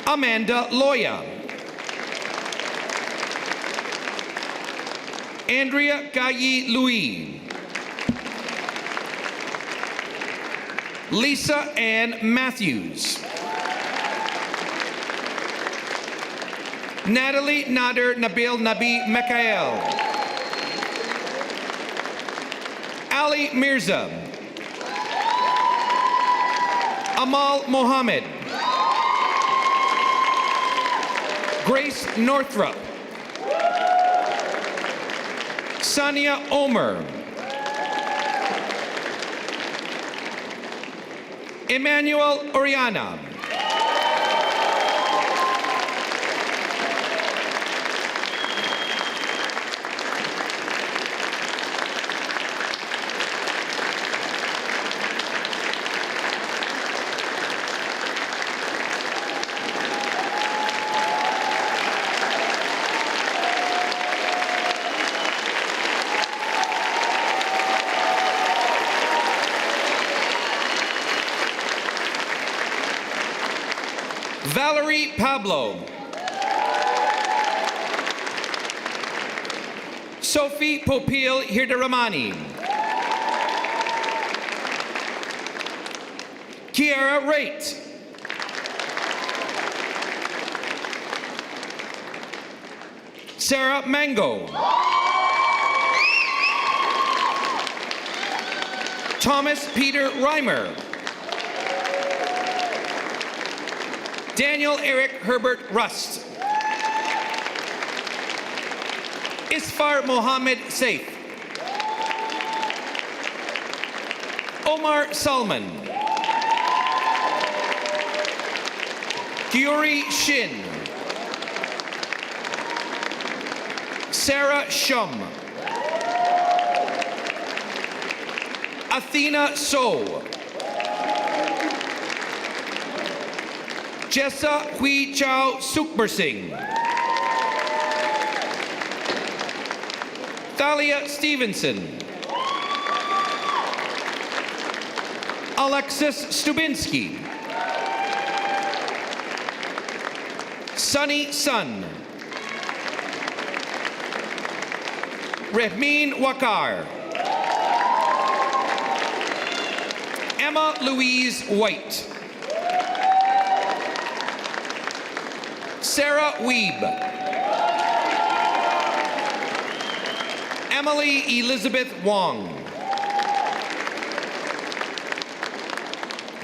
Amanda Loya. Andrea Gayi Louis. Lisa Ann Matthews. Natalie Nader Nabil Nabi Mikael. Ali Mirza. Amal Mohammed. Grace Northrup. Sania Omer. Emmanuel Oriana. Valerie Pablo. Sophie Popil Hirdaramani. Kiara Raitt. Sarah Mango. Thomas Peter Reimer. Daniel Eric Herbert Rust. Isfar Mohammed Saif. Omar Salman. Gyuri Shin. Sarah Shum. Athena So. Jessa Hui Chao Sukbersing. Thalia Stevenson. Alexis Stubinsky. Sunny Sun. Rehmin Wakar. Emma Louise White. Sarah Weeb. Emily Elizabeth Wong.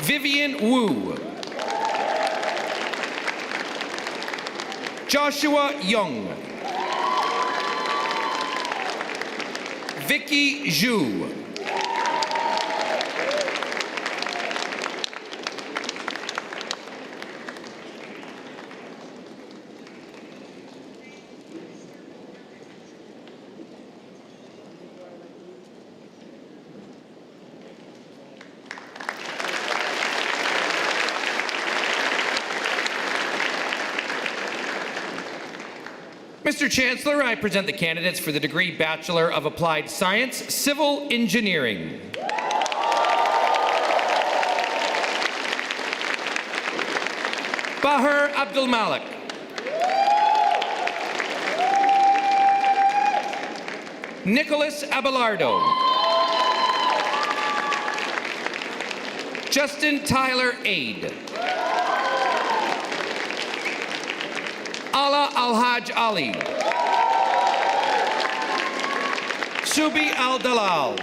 Vivian Wu. Joshua Young. Vicky Zhu. Mr. Chancellor, I present the candidates for the degree Bachelor of Applied Science, Civil Engineering. Bahar Abdul Malik. Nicholas Abelardo. Justin Tyler Aid. Ala Al-Haj Ali. Subi Al-Dalal.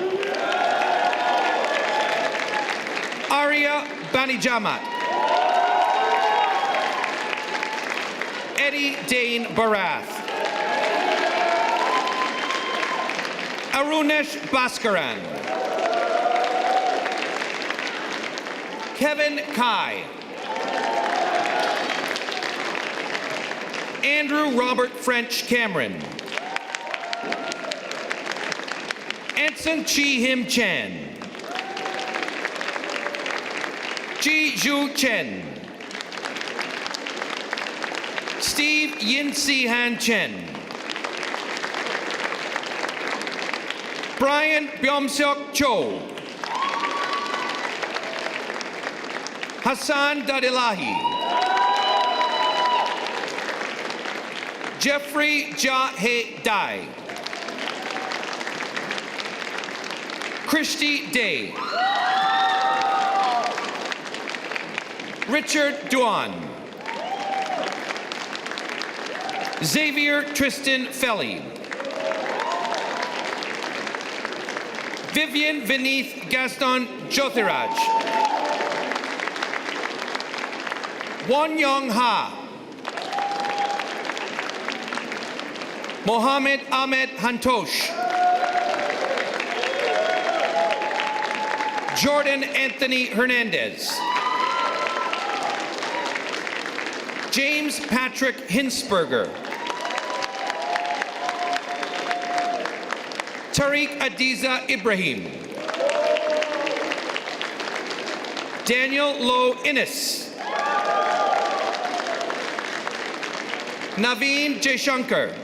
Arya Banijamat. Eddie Dane Barath. Arunesh Bhaskaran. Kevin Kai. Andrew Robert French Cameron. Anson Chi Him Chan. Ji Zhu Chen. Steve Yin Si Han Chen. Brian Byom-seok Cho. Hassan Dadilahi. Jeffrey Ja-He Dai. Christy Day. Richard Duan. Xavier Tristan Felly. Vivian Vineeth Gaston Jyotiraj. Won Young Ha. Mohammed Ahmed Hantosh. Jordan Anthony Hernandez. James Patrick Hinsberger. Tariq Adiza Ibrahim. Daniel Lowe Innes. Naveen Jaishankar.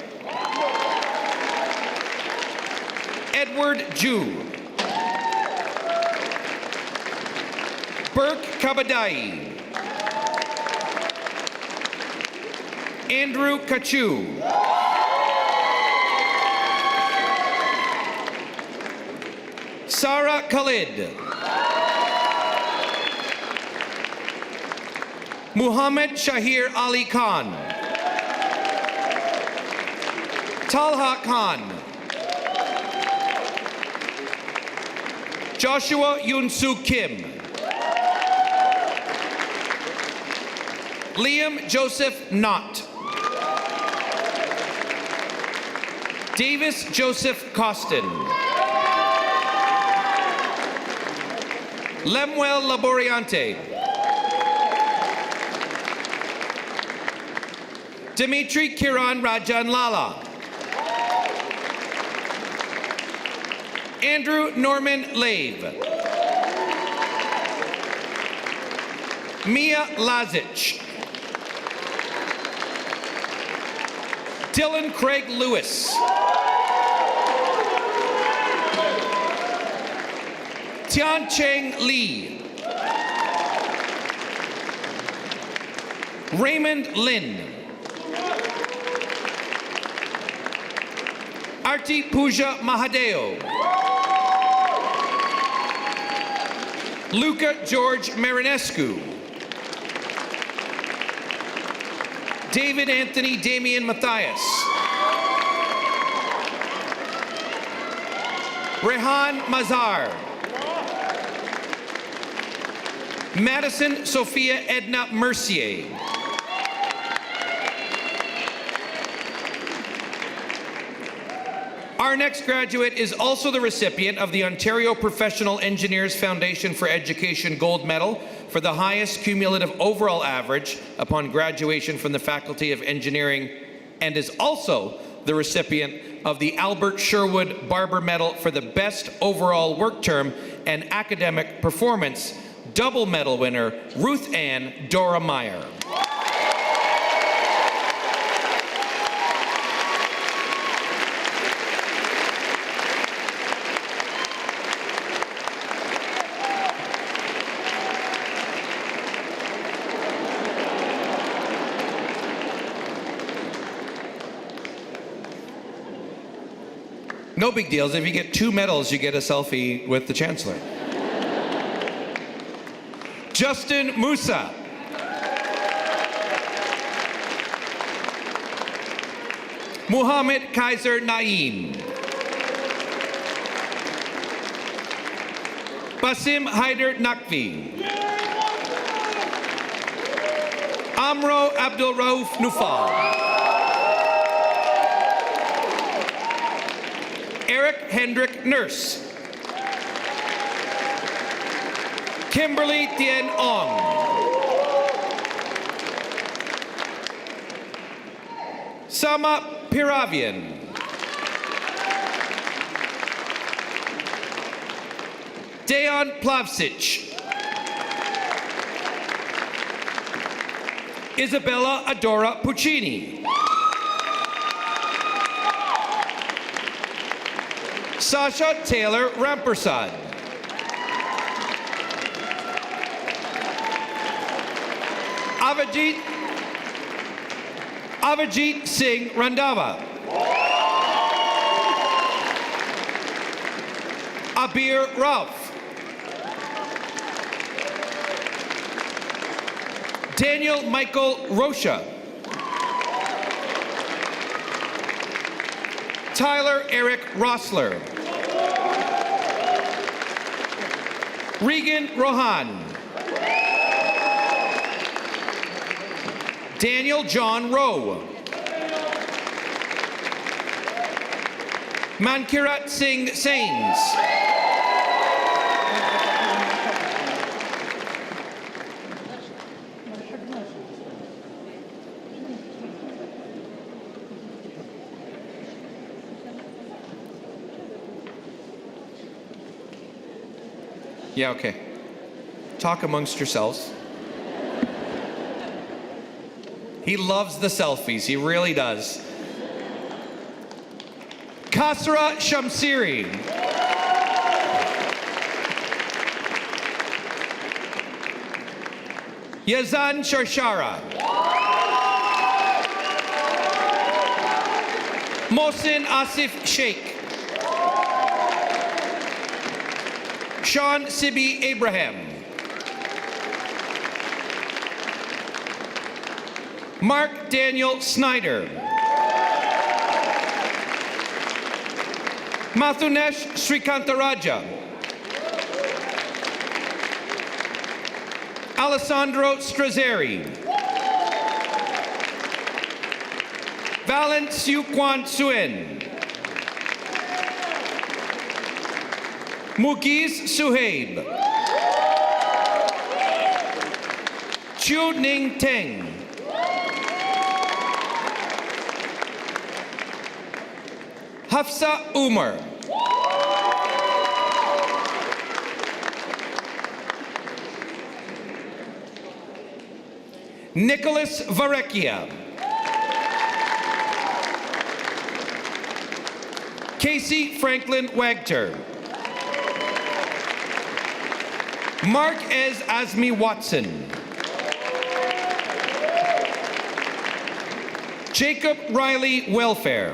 Edward Jew. Burke Kabadai. Andrew Kachu. Sarah Khalid. Muhammad Shahir Ali Khan. Talha Khan. Joshua Yunsu Kim. Liam Joseph Knott. Davis Joseph Costin. Lemuel Laboriante. Dimitri Kiran Rajan Lala. Andrew Norman Lave. Mia Lazic. Dylan Craig Lewis. Tian Cheng Lee. Raymond Lin. Arti Pooja Mahadeo. Luca George Marinescu. David Anthony Damian Matthias. Rehan Mazar. Madison Sophia Edna Mercier. Our next graduate is also the recipient of the Ontario Professional Engineers Foundation for Education Gold Medal for the highest cumulative overall average upon graduation from the Faculty of Engineering, and is also the recipient of the Albert Sherwood Barber Medal for the best overall work term and academic performance, double medal winner Ruth Ann Dora Meyer. No big deals. If you get 2 medals, you get a selfie with the Chancellor. Justin Musa. Muhammad Kaiser Naeem. Basim Haider Nakvi. Amro Abdul Rauf Nufal. Eric Hendrick Nurse. Kimberly Tien Ong. Sama Piravian. Dejan Plavsic. Isabella Adora Puccini. Sasha Taylor Rampersad. Avijit Singh Randava. Abir Rauf. Daniel Michael Rocha. Tyler Eric Rossler. Regan Rohan. Daniel John Rowe. Mankirat Singh Sains. Yeah, okay. Talk amongst yourselves. He loves the selfies, he really does. Kasra Shamsiri. Yazan Sharshara. Mohsin Asif Sheikh. Sean Sibi Abraham. Mark Daniel Snyder. Mathunesh Srikantaraja. Alessandro Strazzeri. Valen Siu Kwan Suen. Mugiz Suhaib. Chu Ning Teng. Hafsa Umar. Nicholas Varecchia. Casey Franklin Wagter. Mark Ez Azmi Watson. Jacob Riley Welfare.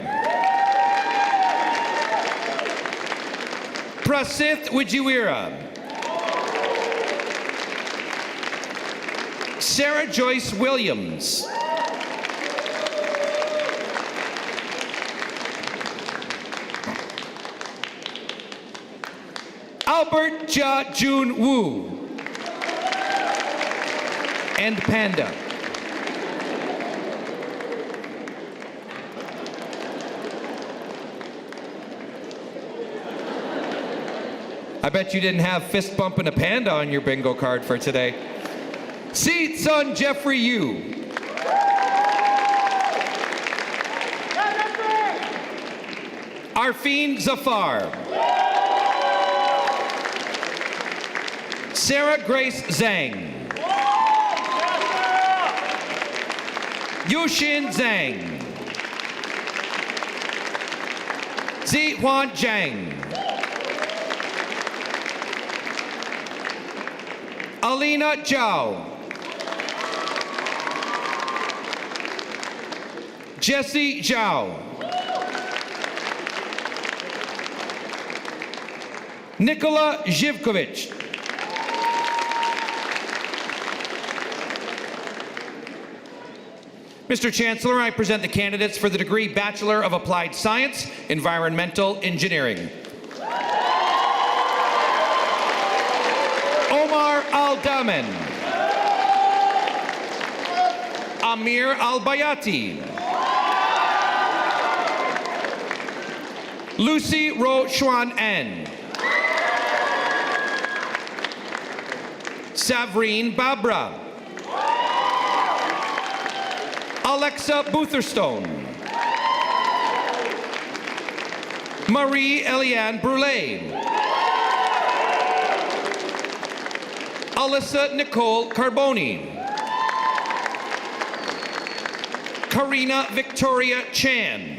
Prasith Wijiwira. Sarah Joyce Williams. Albert Ja Jun Woo. And Panda. I bet you didn't have fist bumping a panda on your bingo card for today. Seats on Jeffrey Yu. Arfine Zafar. Sarah Grace Zhang. Yushin Zhang. Zi Huan Zhang. Alina Zhao. Jesse Zhao. Nikola Zhivkovich. Mr. Chancellor, I present the candidates for the degree Bachelor of Applied Science, Environmental Engineering. Omar Al-Daman. Amir Al-Bayati. Lucy Ro Xuan N. Savreen Babra. Alexa Butherstone. Marie Eliane Brule. Alyssa Nicole Carboni. Karina Victoria Chan.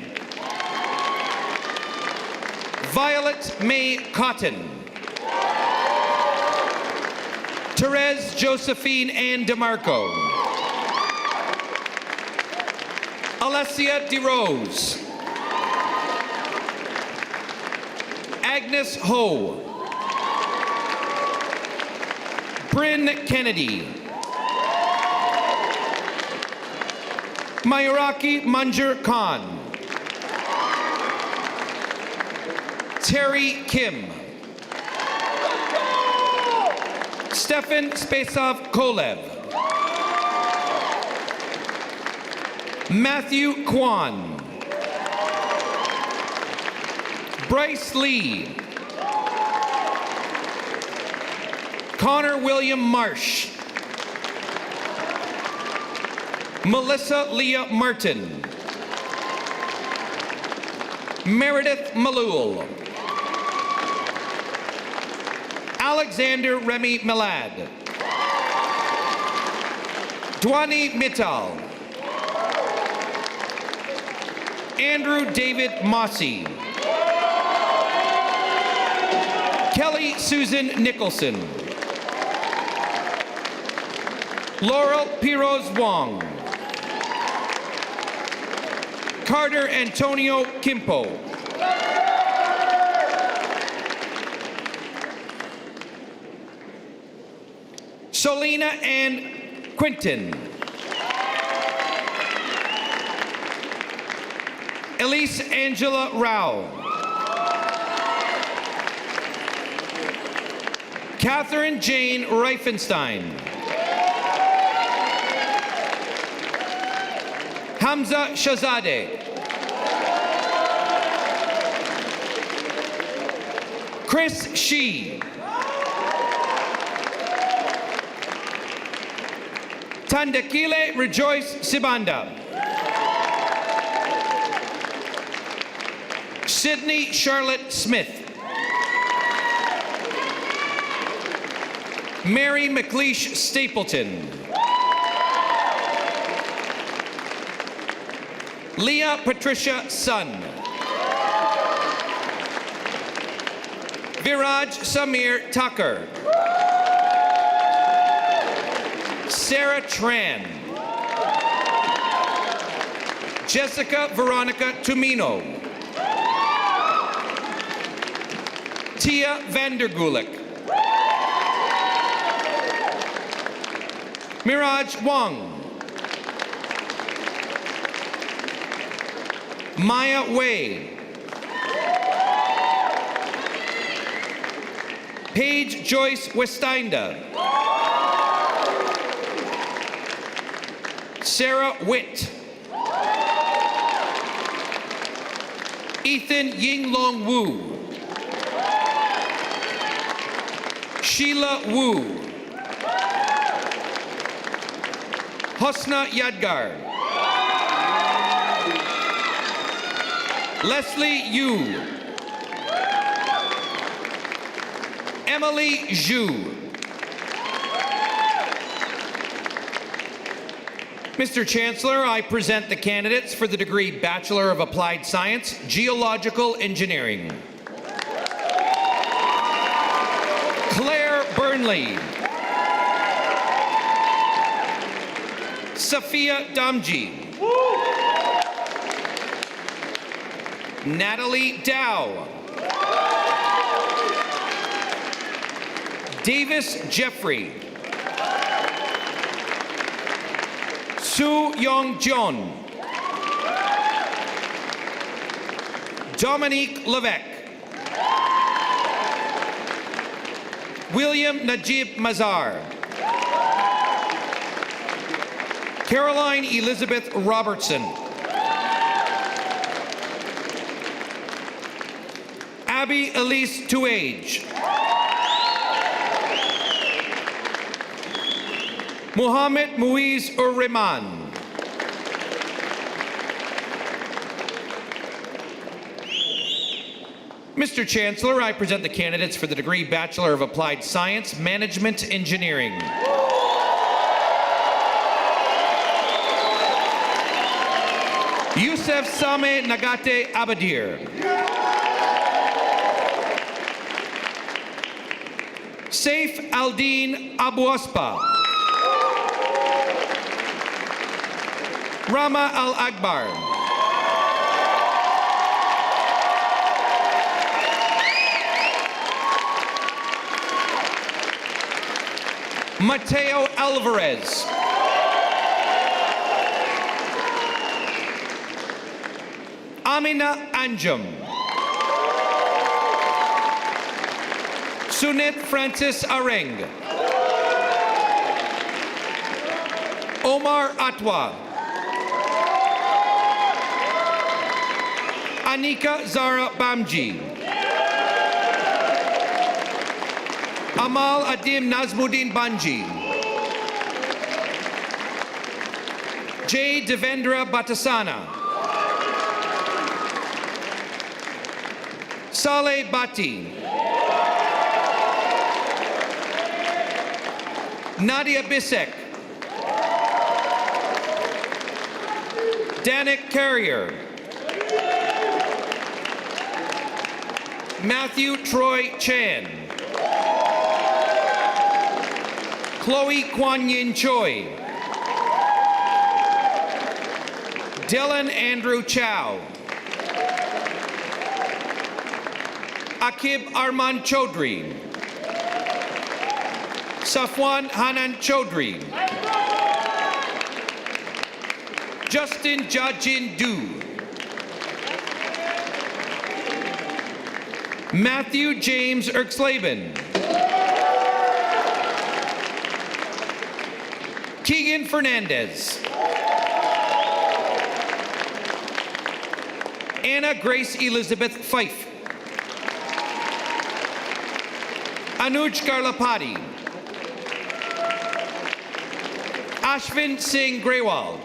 Violet May Cotton. Therese Josephine Ann DeMarco. Alessia DeRose. Agnes Ho. Bryn Kennedy. Mayuraki Manjur Khan. Terry Kim. Stefan Spasov Kolev. Matthew Kwan. Bryce Lee. Connor William Marsh. Melissa Leah Martin. Meredith Malul. Alexander Remy Milad. Dwani Mittal. Andrew David Mossy. Kelly Susan Nicholson. Laurel Piroz Wong. Carter Antonio Kimpo. Solina Ann Quinton. Elise Angela Rao. Catherine Jane Reifenstein. Hamza Shahzadeh. Chris Shee. Tandakile Rejoice Sibanda. Sydney Charlotte Smith. Mary McLeish Stapleton. Leah Patricia Sun. Viraj Samir Tucker. Sarah Tran. Jessica Veronica Tumino. Tia Vandergulik. Miraj Wang. Maya Wei. Paige Joyce Westeinda. Sarah Witt. Ethan Yinglong Wu. Sheila Wu. Hosna Yadgar. Leslie Yu. Emily Zhu. Mr. Chancellor, I present the candidates for the degree Bachelor of Applied Science, Geological Engineering. Claire Burnley. Sophia Damji. Natalie Dow. Davis Jeffrey. Su Yong Jun. Dominique Levesque. William Najib Mazar. Caroline Elizabeth Robertson. Abby Elise Tuage. Mohammed Muiz Ur-Rehman. Mr. Chancellor, I present the candidates for the degree Bachelor of Applied Science, Management Engineering. Youssef Sameh Nagate Abadir. Saif Aldin Abuaspa. Rama Al-Akbar. Mateo Alvarez. Amina Anjum. Sunit Francis Areng. Omar Atwa. Anika Zara Bamji. Amal Adim Nazmuddin Banji. J. Devendra Batasana. Saleh Bhatti. Nadia Bisek. Danik Carrier. Matthew Troy Chan. Chloe Kwan Yin Choi. Dylan Andrew Chow. Akib Arman Chaudhry. Safwan Hanan Chaudhry. Justin Jajin Du. Matthew James Erksleben. Keegan Fernandez. Anna Grace Elizabeth Fife. Anuj Garlapati. Ashvin Singh Grewal.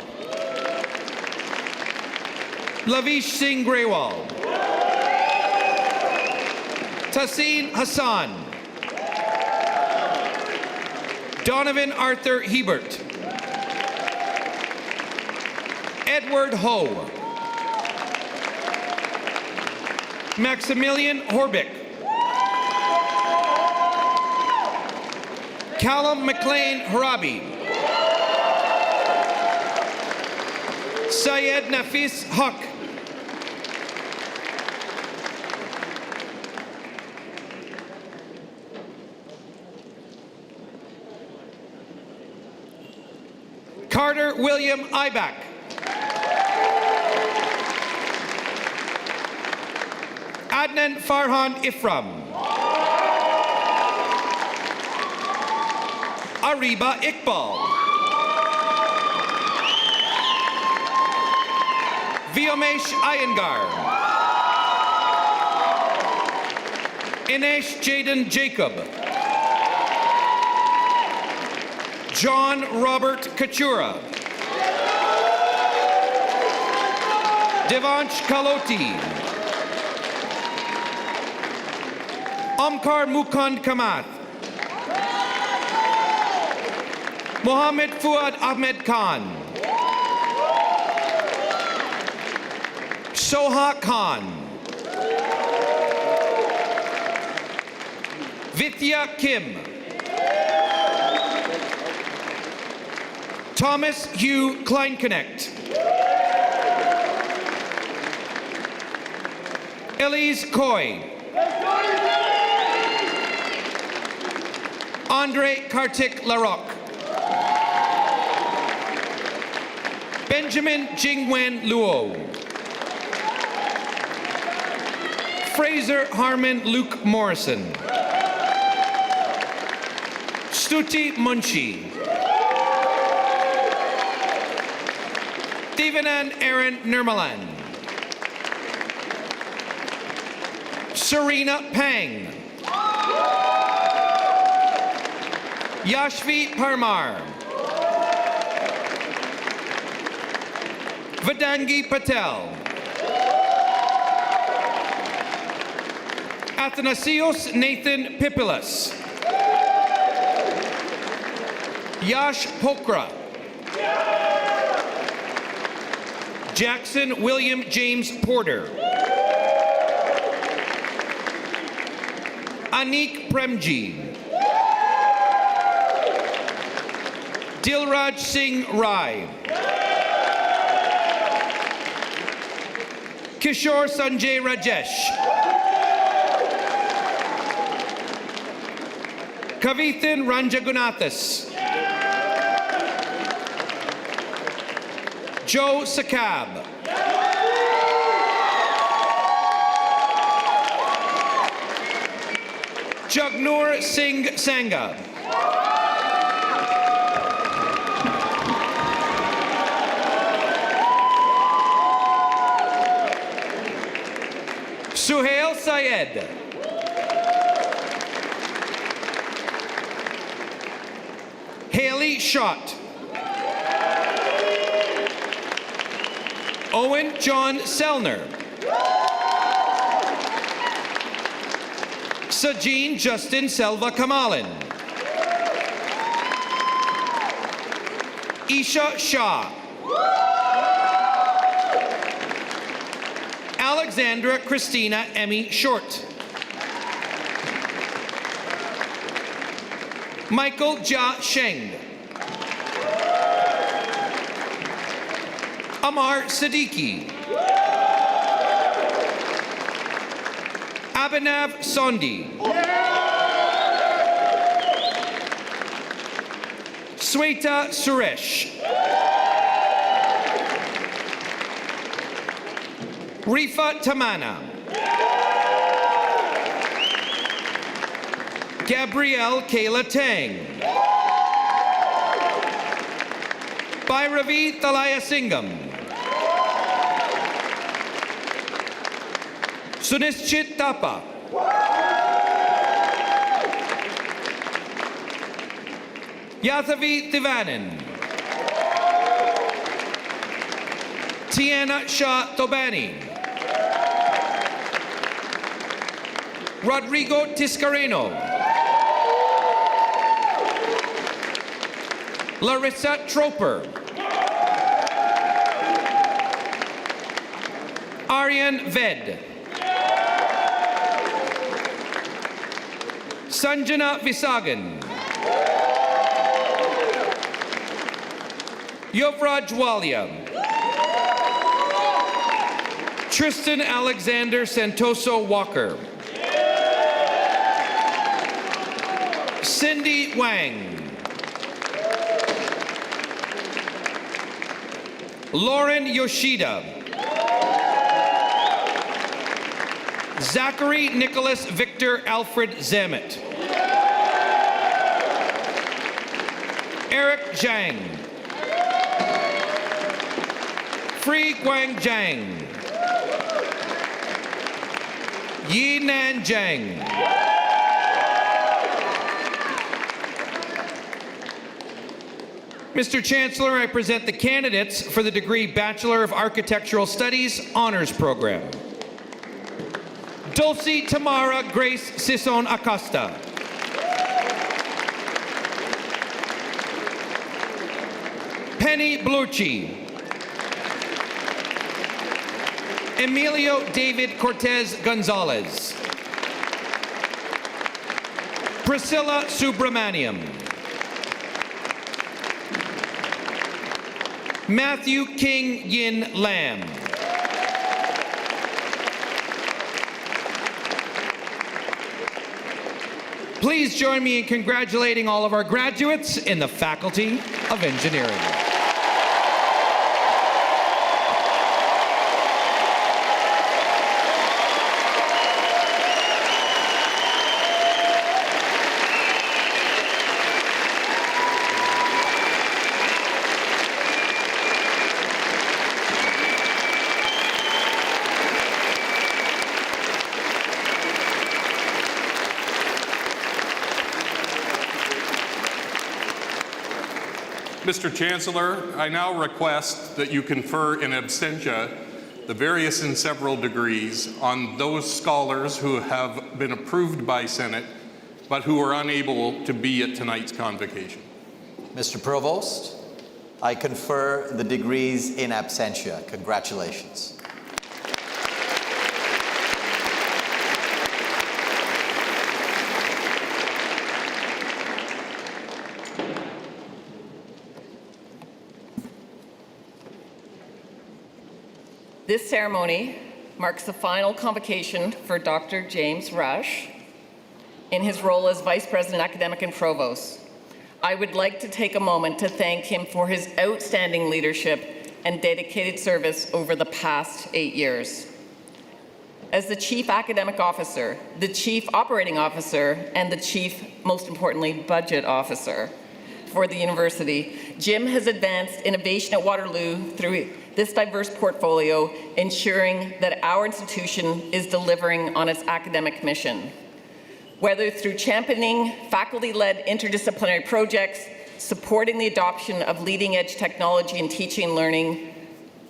Lavish Singh Grewal. Tassin Hassan. Donovan Arthur Hebert. Edward Ho. Maximilian Horbick. Callum McLean Harabi. Syed Nafis Huck. Carter William Ibach. Adnan Farhan Ifram. Ariba Iqbal. Vyomesh Iyengar. Inesh Jaden Jacob. John Robert Kachura. Devansh Kaloti. Omkar Mukund Kamath. Mohammed Fuad Ahmed Khan. Soha Khan. Vidya Kim. Thomas Hugh Kleinknecht. Elise Coy. Andre Kartik Larocque. Benjamin Jingwen Luo. Fraser Harmon Luke Morrison. Stuti Munshi. Devanan Aaron Nirmalan. Serena Pang. Yashvi Parmar. Vadangi Patel. Athanasios Nathan Pipilas. Yash Pokra. Jackson William James Porter. Anik Premji. Dilraj Singh Rai. Kishore Sanjay Rajesh. Kavithan Ranjagunathas. Joe Sakab. Jagnur Singh Sangha. Suhail Syed. Haley Schott. Owen John Selner. Sajin Justin Selva Kamalin. Isha Shah. Alexandra Christina Emmy Short. Michael Jia Sheng. Amar Siddiqui. Abhinav Sondi. Sweta Suresh. Rifa Tamana. Gabrielle Kayla Tang. Bhairavi Thalayasingam. Sunischit Thapa. Yathavi Thivanan. Tiana Shah Tobani. Rodrigo Tiscareno. Larissa Troper. Aryan Ved. Sanjana Visagan. Yuvraj Walia. Tristan Alexander Santoso Walker. Cindy Wang. Lauren Yoshida. Zachary Nicholas Victor Alfred Zamet. Eric Zhang. Free Guang Zhang. Yi Nan Zhang. Mr. Chancellor, I present the candidates for the degree Bachelor of Architectural Studies Honors Program. Dulcie Tamara Grace Sison Acosta. Penny Blucci. Emilio David Cortez Gonzalez. Priscilla Subramaniam. Matthew King Yin Lam. Please join me in congratulating all of our graduates in the Faculty of Engineering. Mr. Chancellor, I now request that you confer in absentia the various and several degrees on those scholars who have been approved by Senate but who are unable to be at tonight's convocation. Mr. Provost, I confer the degrees in absentia. Congratulations. This ceremony marks the final convocation for Dr. James Rush in his role as Vice President Academic and Provost. I would like to take a moment to thank him for his outstanding leadership and dedicated service over the past 8 years. As the Chief Academic Officer, the Chief Operating Officer, and the Chief, most importantly, Budget Officer for the university, Jim has advanced innovation at Waterloo through this diverse portfolio, ensuring that our institution is delivering on its academic mission. Whether through championing faculty-led interdisciplinary projects, supporting the adoption of leading-edge technology in teaching and learning,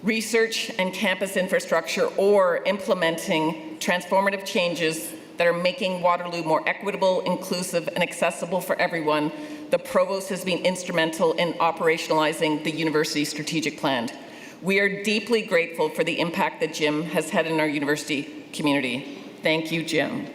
research and campus infrastructure, or implementing transformative changes that are making Waterloo more equitable, inclusive, and accessible for everyone, the Provost has been instrumental in operationalizing the university strategic plan. We are deeply grateful for the impact that Jim has had in our university community. Thank you, Jim.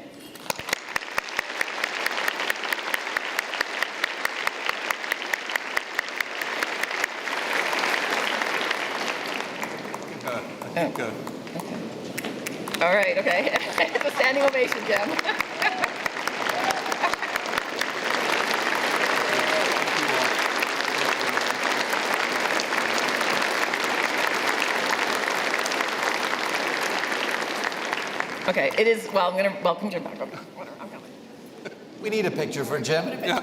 All right, okay. It's a standing ovation, Jim. Okay, it is, well, I'm going to welcome Jim back. Okay, whatever, I'm coming. We need a picture for Jim. Yeah.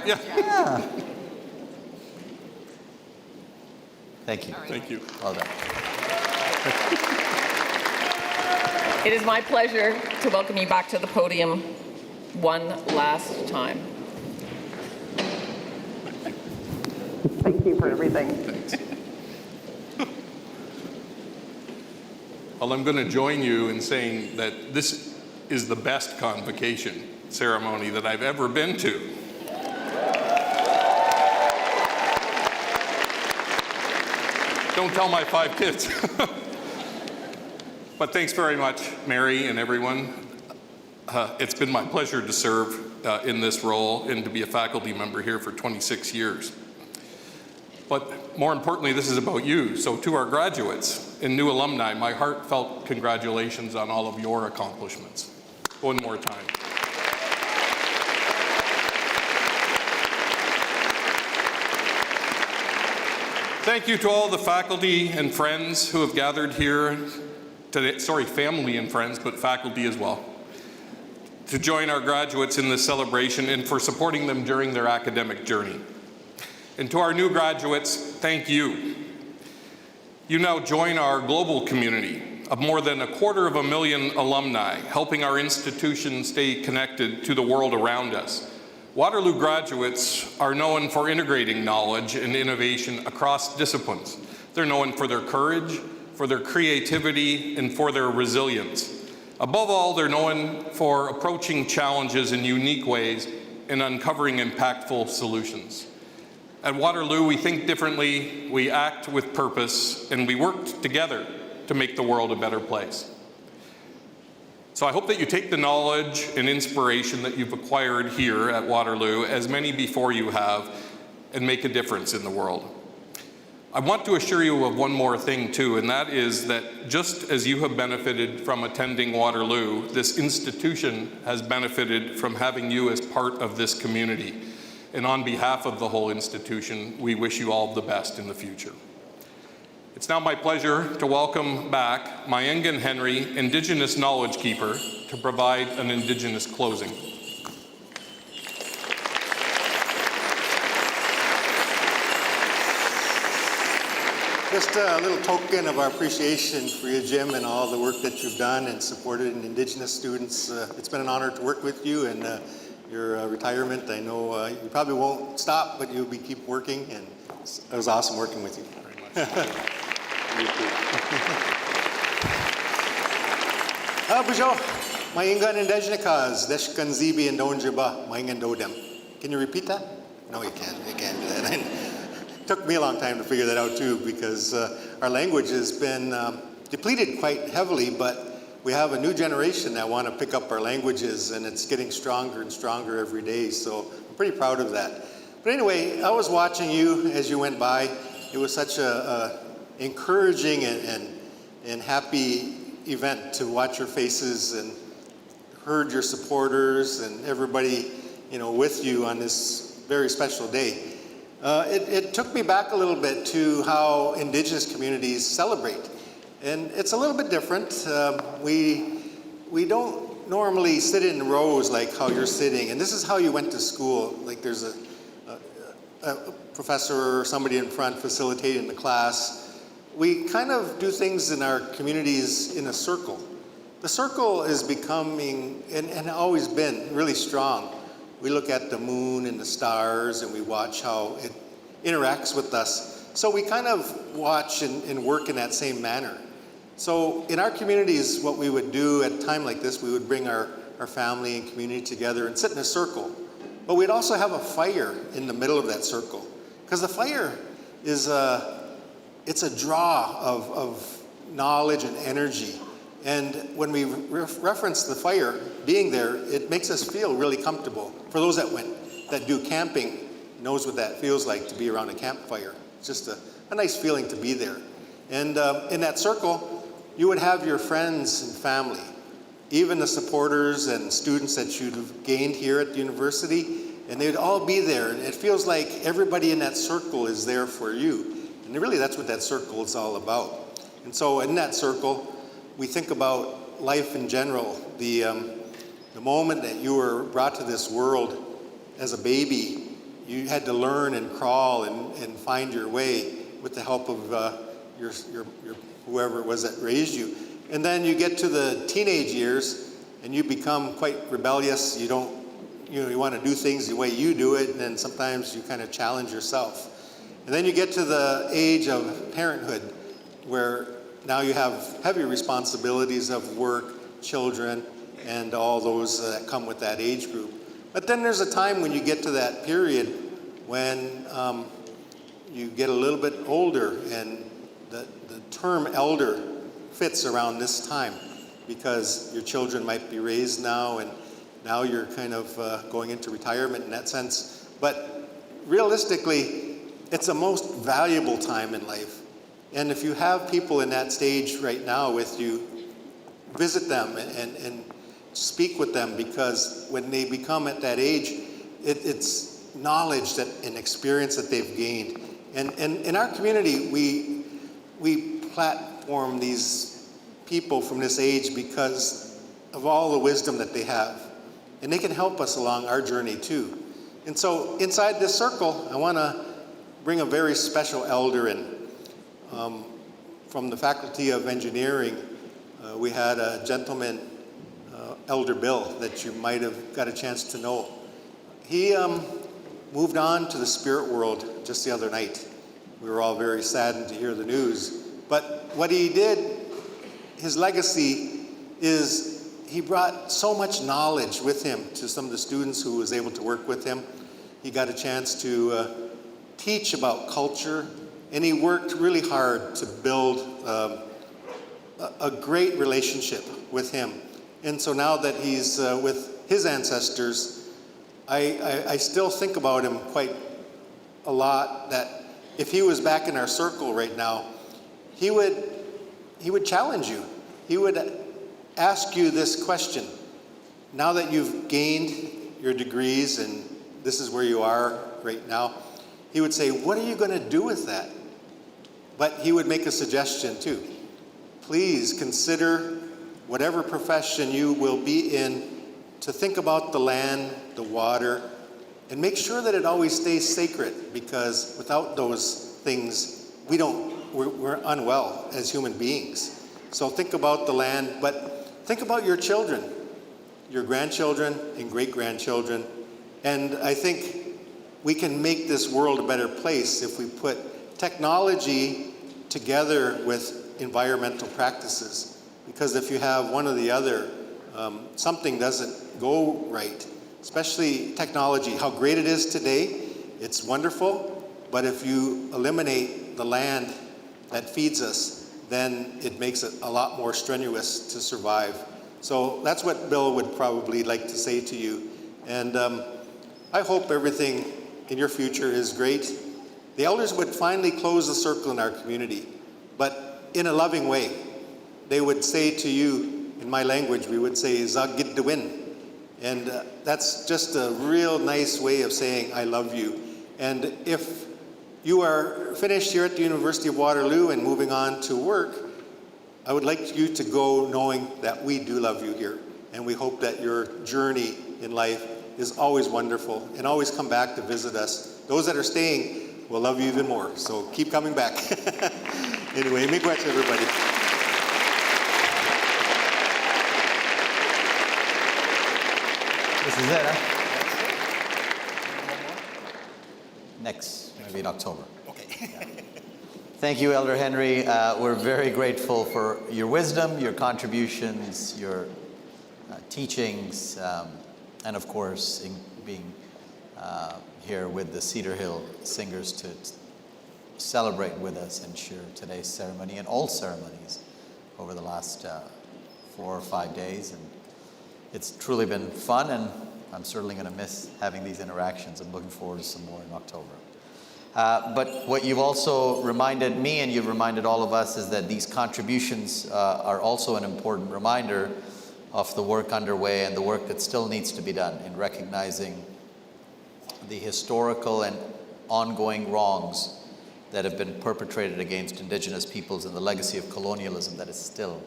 Thank you. Thank you. Well done. It is my pleasure to welcome you back to the podium one last time. Thank you for everything. Thanks. Well, I'm going to join you in saying that this is the best convocation ceremony that I've ever been to. Don't tell my 5 kids. But thanks very much, Mary and everyone. It's been my pleasure to serve in this role and to be a faculty member here for 26 years. But more importantly, this is about you. So to our graduates and new alumni, my heartfelt congratulations on all of your accomplishments. One more time. Thank you to all the faculty and friends who have gathered here today, family and friends, but faculty as well, to join our graduates in this celebration and for supporting them during their academic journey. And to our new graduates, thank you. You now join our global community of more than 250,000 alumni, helping our institution stay connected to the world around us. Waterloo graduates are known for integrating knowledge and innovation across disciplines. They're known for their courage, for their creativity, and for their resilience. Above all, they're known for approaching challenges in unique ways and uncovering impactful solutions. At Waterloo, we think differently, we act with purpose, and we work together to make the world a better place. So I hope that you take the knowledge and inspiration that you've acquired here at Waterloo, as many before you have, and make a difference in the world. I want to assure you of one more thing too, and that is that just as you have benefited from attending Waterloo, this institution has benefited from having you as part of this community. And on behalf of the whole institution, we wish you all the best in the future. It's now my pleasure to welcome back Mayengan Henry, Indigenous Knowledge Keeper, to provide an Indigenous closing. Just a little token of our appreciation for you, Jim, and all the work that you've done and supported Indigenous students. It's been an honor to work with you, and your retirement, I know you probably won't stop, but you'll keep working, and it was awesome working with you. Very much. Bujo, Mayengan Indigenous, Deshkan Zibi and Donjaba, Mayengan Dodem. Can you repeat that? No, you can't. You can't do that. It took me a long time to figure that out too, because our language has been depleted quite heavily, but we have a new generation that want to pick up our languages, and it's getting stronger and stronger every day. So I'm pretty proud of that. But anyway, I was watching you as you went by. It was such a encouraging and happy event to watch your faces and heard your supporters and everybody, with you on this very special day. It took me back a little bit to how Indigenous communities celebrate. And it's a little bit different. We don't normally sit in rows like how you're sitting. And this is how you went to school. Like there's a professor or somebody in front facilitating the class. We kind of do things in our communities in a circle. The circle is becoming, and always been, really strong. We look at the moon and the stars and we watch how it interacts with us. So we kind of watch and work in that same manner. So in our communities, what we would do at a time like this, we would bring our family and community together and sit in a circle But we'd also have a fire in the middle of that circle, because the fire is it's a draw of knowledge and energy. And when we reference the fire being there, it makes us feel really comfortable. For those that do camping, knows what that feels like to be around a campfire. It's just a nice feeling to be there. And in that circle, you would have your friends and family, even the supporters and students that you've gained here at the university, and they'd all be there. And it feels like everybody in that circle is there for you. And really, that's what that circle is all about. And so in that circle, we think about life in general. The moment that you were brought to this world as a baby, you had to learn and crawl and find your way with the help of your whoever it was that raised you. And then you get to the teenage years and you become quite rebellious. You want to do things the way you do it, and then sometimes you kind of challenge yourself. And then you get to the age of parenthood, where now you have heavy responsibilities of work, children, and all those that come with that age group. But then there's a time when you get to that period when you get a little bit older, and the term elder fits around this time, because your children might be raised now, and now you're kind of going into retirement in that sense. But realistically, it's the most valuable time in life. And if you have people in that stage right now with you, visit them and speak with them, because when they become at that age, it's knowledge and experience that they've gained. And in our community, we platform these people from this age because of all the wisdom that they have. And they can help us along our journey too. And so inside this circle, I want to bring a very special elder in. From the Faculty of Engineering, we had a gentleman, Elder Bill, that you might have got a chance to know. He moved on to the spirit world just the other night. We were all very saddened to hear the news. But what he did, his legacy is he brought so much knowledge with him to some of the students who was able to work with him. He got a chance to teach about culture, and he worked really hard to build a great relationship with him. And so now that he's with his ancestors, I still think about him quite a lot, that if he was back in our circle right now, he would challenge you. He would ask you this question. Now that you've gained your degrees and this is where you are right now, he would say, what are you going to do with that? But he would make a suggestion too. Please consider whatever profession you will be in to think about the land, the water, and make sure that it always stays sacred, because without those things, we're unwell as human beings. So think about the land, but think about your children, your grandchildren and great-grandchildren. And I think we can make this world a better place if we put technology together with environmental practices. Because if you have one or the other, something doesn't go right. Especially technology, how great it is today, it's wonderful, but if you eliminate the land that feeds us, then it makes it a lot more strenuous to survive. So that's what Bill would probably like to say to you. And I hope everything in your future is great. The elders would finally close the circle in our community, but in a loving way. They would say to you, in my language, we would say, Zagid de win. And that's just a real nice way of saying, I love you. And if you are finished here at the University of Waterloo and moving on to work, I would like you to go knowing that we do love you here. And we hope that your journey in life is always wonderful, and always come back to visit us. Those that are staying will love you even more. So keep coming back. Anyway, miigwech, everybody. This is it, huh? Next, maybe in October. Okay. Thank you, Elder Henry. We're very grateful for your wisdom, your contributions, your teachings, and of course, in being here with the Cedar Hill Singers to celebrate with us and share today's ceremony and all ceremonies over the last 4 or 5 days. And it's truly been fun, and I'm certainly going to miss having these interactions. I'm looking forward to some more in October. But what you've also reminded me, and you've reminded all of us, is that these contributions are also an important reminder of the work underway and the work that still needs to be done in recognizing the historical and ongoing wrongs that have been perpetrated against Indigenous peoples and the legacy of colonialism that is still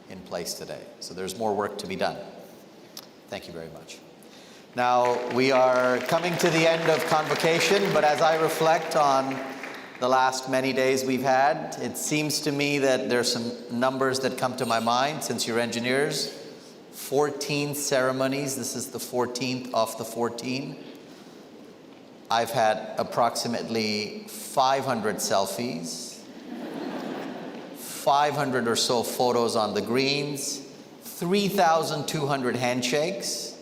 in place today. So there's more work to be done. Thank you very much. Now, we are coming to the end of Convocation, but as I reflect on the last many days we've had, it seems to me that there's some numbers that come to my mind since you're engineers. 14 ceremonies. This is the 14th of the 14. I've had approximately 500 selfies, 500 or so photos on the greens, 3,200 handshakes,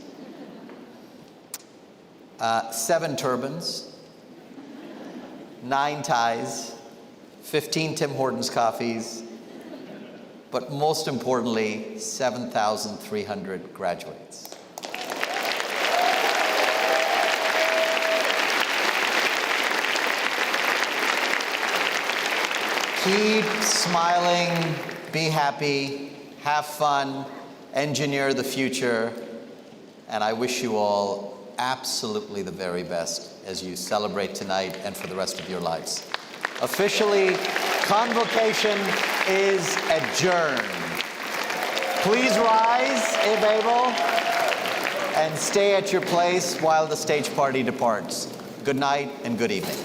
7 turbans, 9 ties, 15 Tim Hortons coffees, but most importantly, 7,300 graduates. Keep smiling, be happy, have fun, engineer the future, and I wish you all absolutely the very best as you celebrate tonight and for the rest of your lives. Officially, Convocation is adjourned. Please rise, if able, and stay at your place while the stage party departs. Good night and good evening.